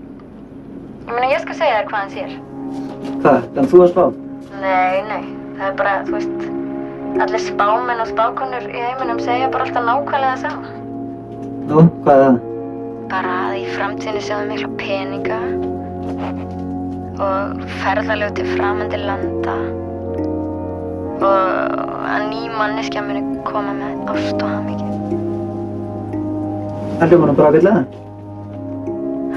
H: Ég meina, ég skal segja þér hvað hann sér.
F: Hvað? Þannig þú að spá?
H: Nei. Það er bara, þú veist, allir spámenn og spákonur í heiminum segja bara alltaf nákvæmlega það sama.
F: Nú, hvað er það?
H: Bara að í framtíðinni sjáum við mikla peninga og ferðalög til framandi landa og að ný manneskja muni koma með ást og hamingju.
F: Það hljómar nú bara ágætlega.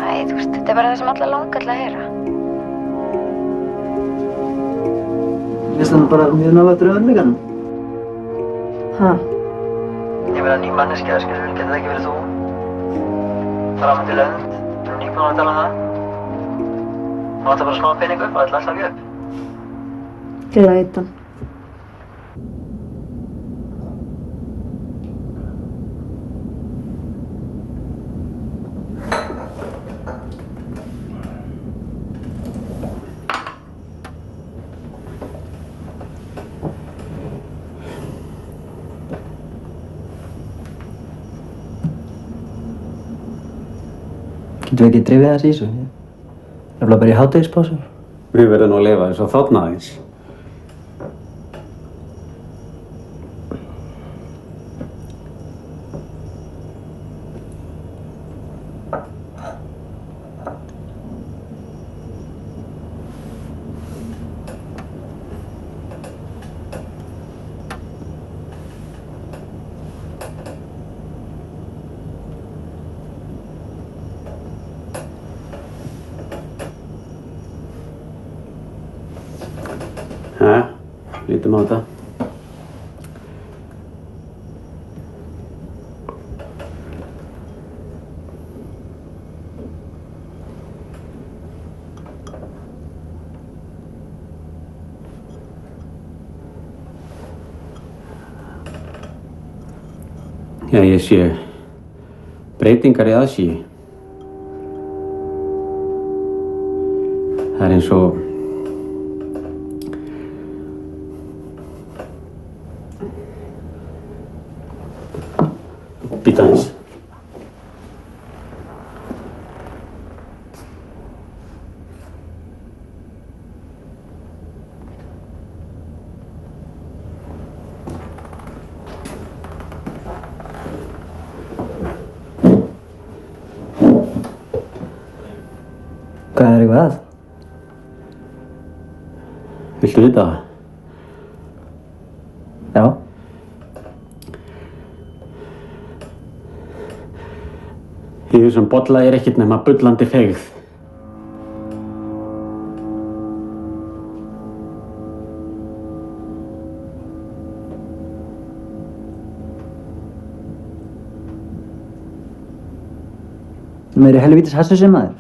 H: Æ, þú veist, þetta er bara það sem alla langar til að heyra.
F: Mér finnst það bara mjög nálægt raunveruleikanum.
H: Ha?
F: Ég meina ný manneskja, skilur, getur það ekki verið þú? Framandi lönd, þú erum nýbúin að tala um það. Það vantar bara smá pening upp og þetta alltaf ekki upp.
H: Glætan.
F: Getum við ekki drifið aðeins í þessu? Það er bara í hádeggispásu.
P: Við verðum nú að lifa eins og þarna aðeins. Lítum á þetta. Já, ég sé breytingar í aðsíu. Það er eins og Býta aðeins.
F: Hvað er eitthvað að?
P: Viltu vita það?
F: Já.
P: Í þessum bolla er ekkert nema bullandi feigð.
F: Meiri helvítis hassu sem maður.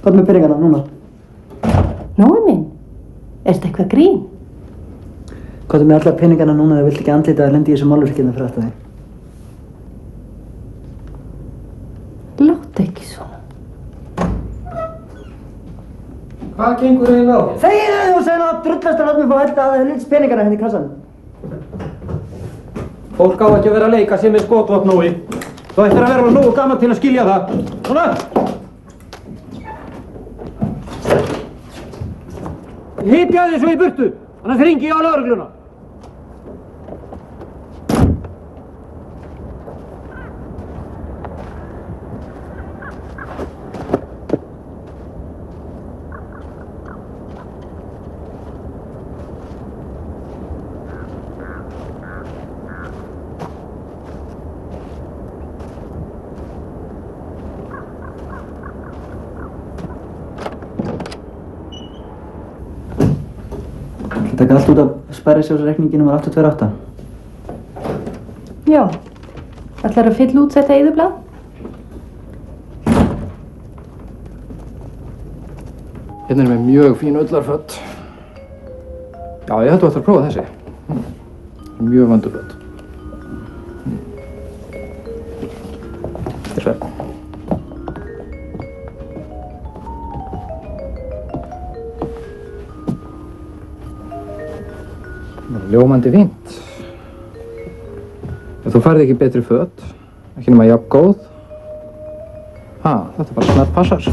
F: Hvað með peningana núna?
Q: Nói minn, er þetta eitthvað grín?
F: Hvað með alla peningana núna þegar þú vilt ekki andlita að lendi í þessu málverkinu fyrir aftan þig?
Q: Láttu ekki svona.
J: Hvað gengur eiginlega á?
R: Þegið þið og segja að drullastar að mér fá elda að það lítið peningana henni í kassan.
J: Fólk á ekki að vera að leika sér með skotvopn nógu. Þú ættir að vera alveg nógu gaman til að skilja það. Svona! Hypjaðu svo í burtu, annars hringi ég á lögregluna.
F: Það taka allt út af sparisjóðsreikningi nr. 828.
Q: Já. Ætlarðu að fylla út þetta eyðublað?
N: Hérna er með mjög fín ullarföt. Já, ég held þú ættir að prófa þessi. Mjög vandurföt. Þetta er svefn. Ljómandi fínt. Ef þú færð ekki betri föt, ekki nema jafn góð. Þetta bara snart passar.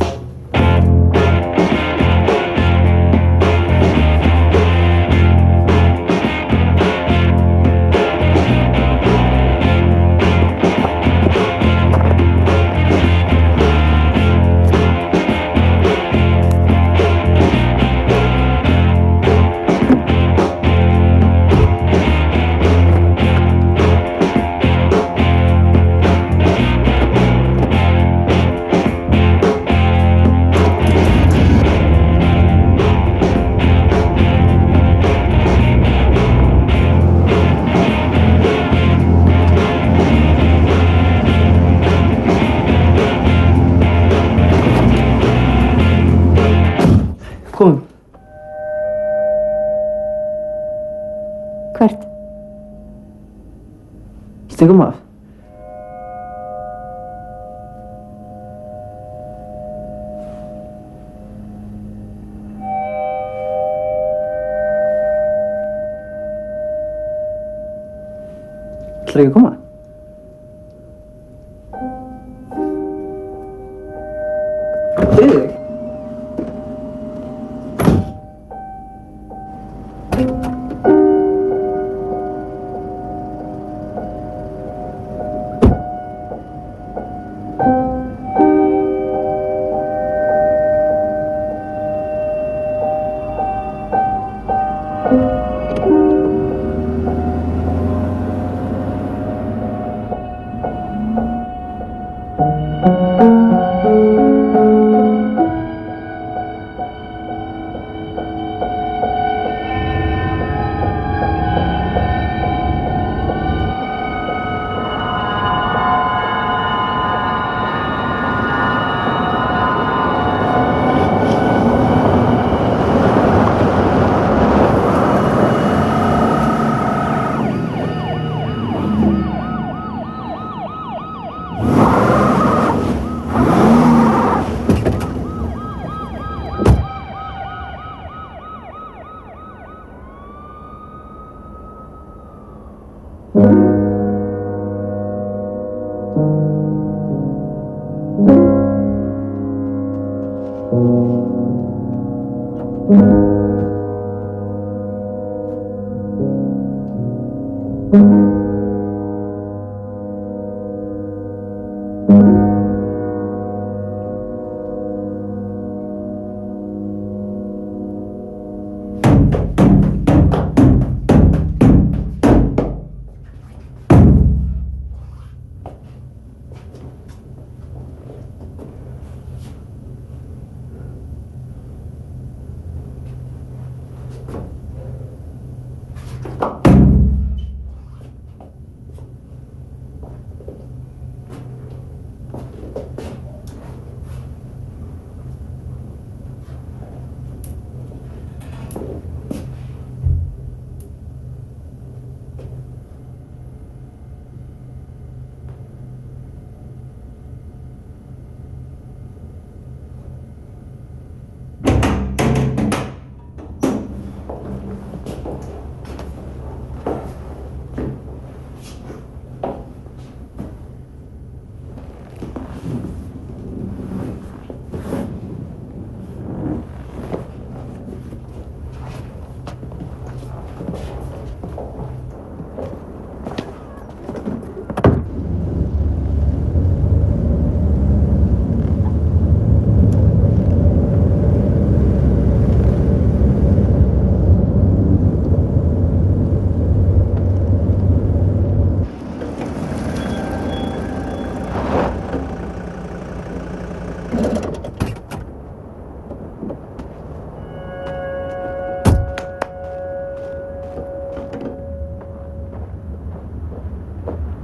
F: Komum.
Q: Hvert?
F: Stingum af. Ætlarðu ekki að koma? Drífðu þig.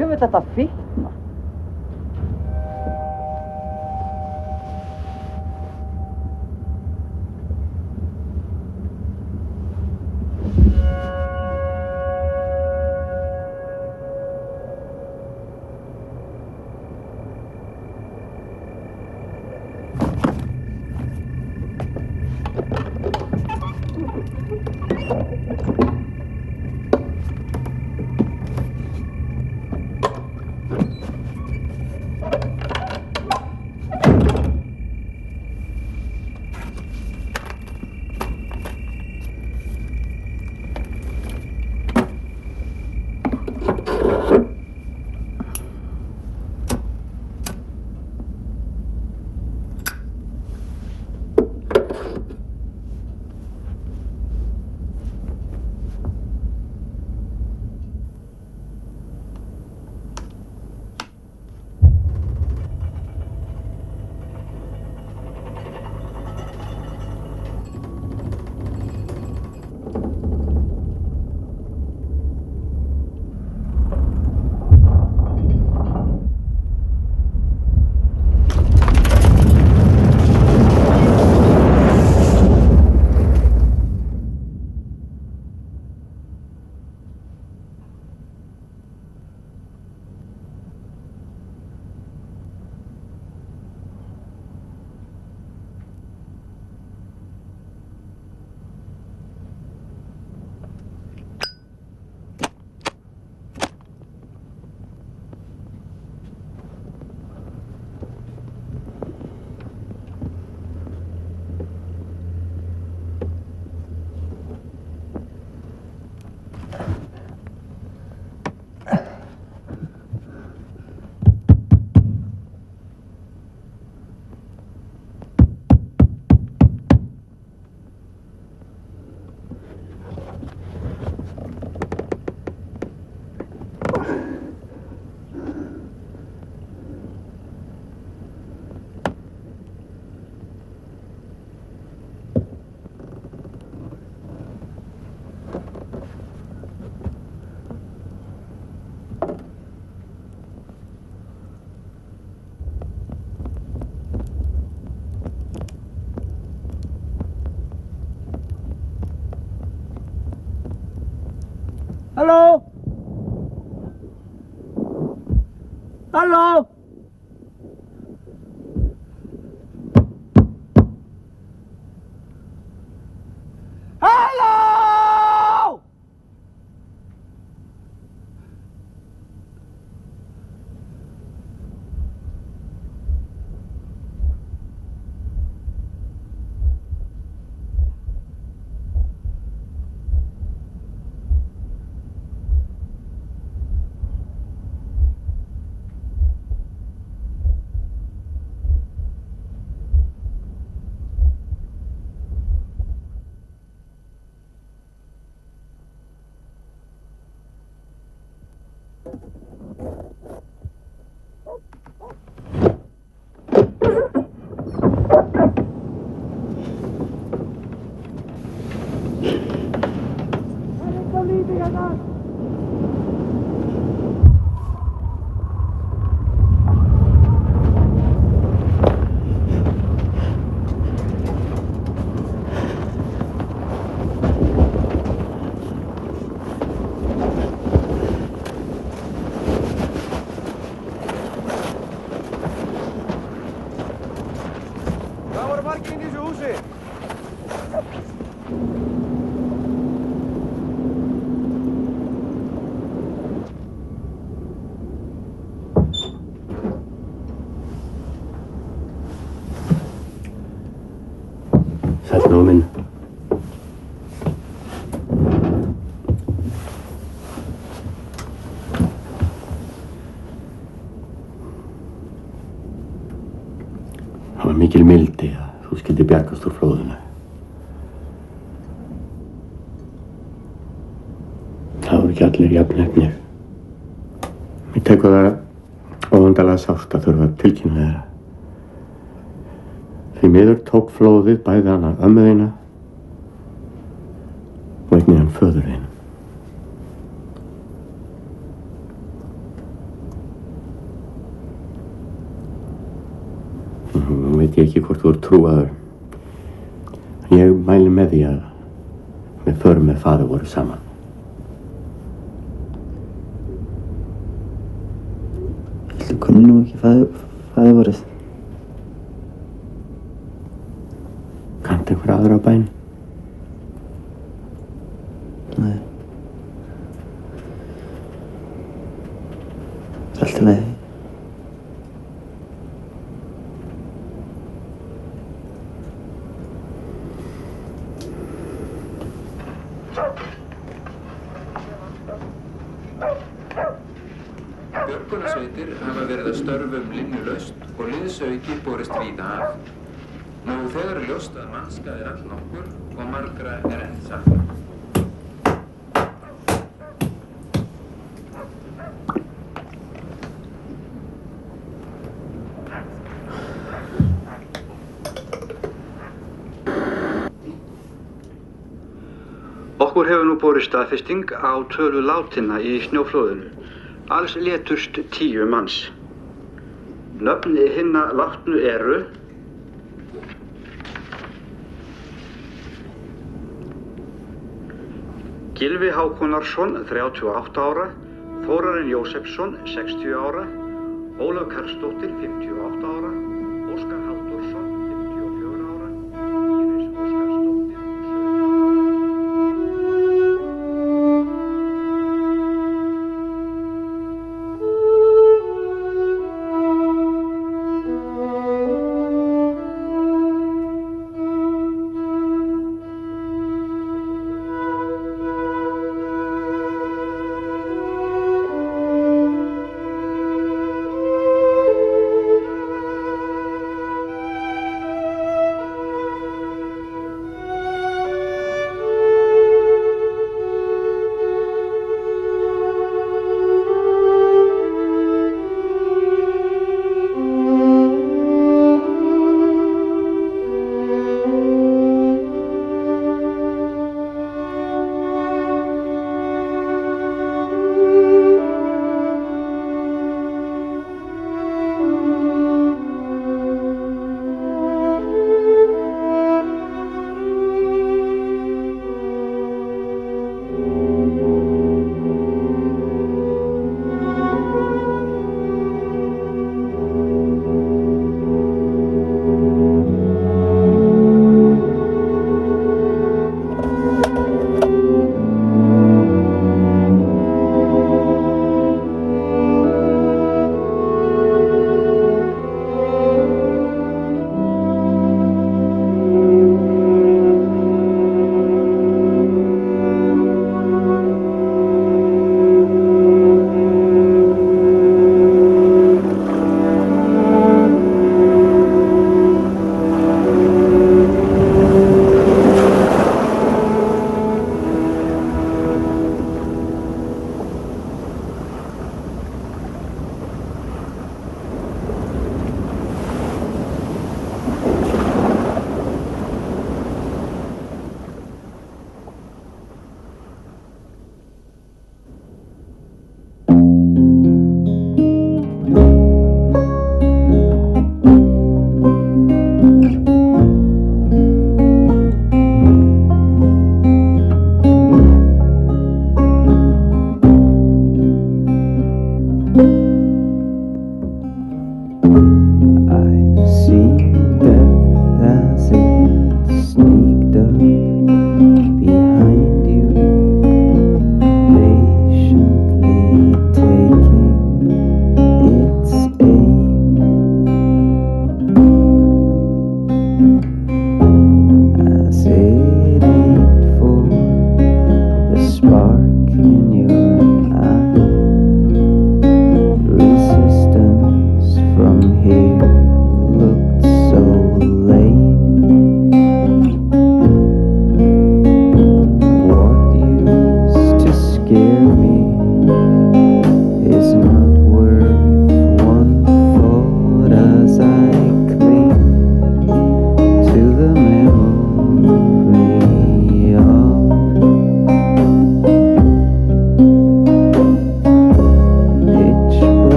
C: Ég veit þetta fitna.
R: Halló? Halló? Halló?
P: Sæll minn. Það var mikil mildi að þú skyldi bjargast úr flóðinu. Það voru ekki allir jafn heppnir. Mér tekur það óendanlega sárt að þurfa að tilkynna þeirra. Því miður tók flóðið bæði hana ömmu þína og einnig hann föður þín. Nú veit ég ekki hvort þú ert trúaður. En ég mæli með því að við förum með faðir voru saman.
F: Þú kunni nú ekki faðir vorið.
P: Kanntu einhver aðra á bæn?
F: Nei. Það er allt í lagi.
S: Björgunarsveitir hafa verið að störfum linnulaust og liðsauki borist víða að. Nú þegar er ljóst að mannskað er allnokkur og margra er enn saknað.
T: Okkur hefur nú borið staðfesting á tölu látinna í snjóflóðinu. Alls létust 10 manns. Nöfn hinna látnu eru Gylfi Hákonarsson, 38 ára, Þórarinn Jósefsson, 60 ára, Ólöf Karlsdóttir, 58 ára,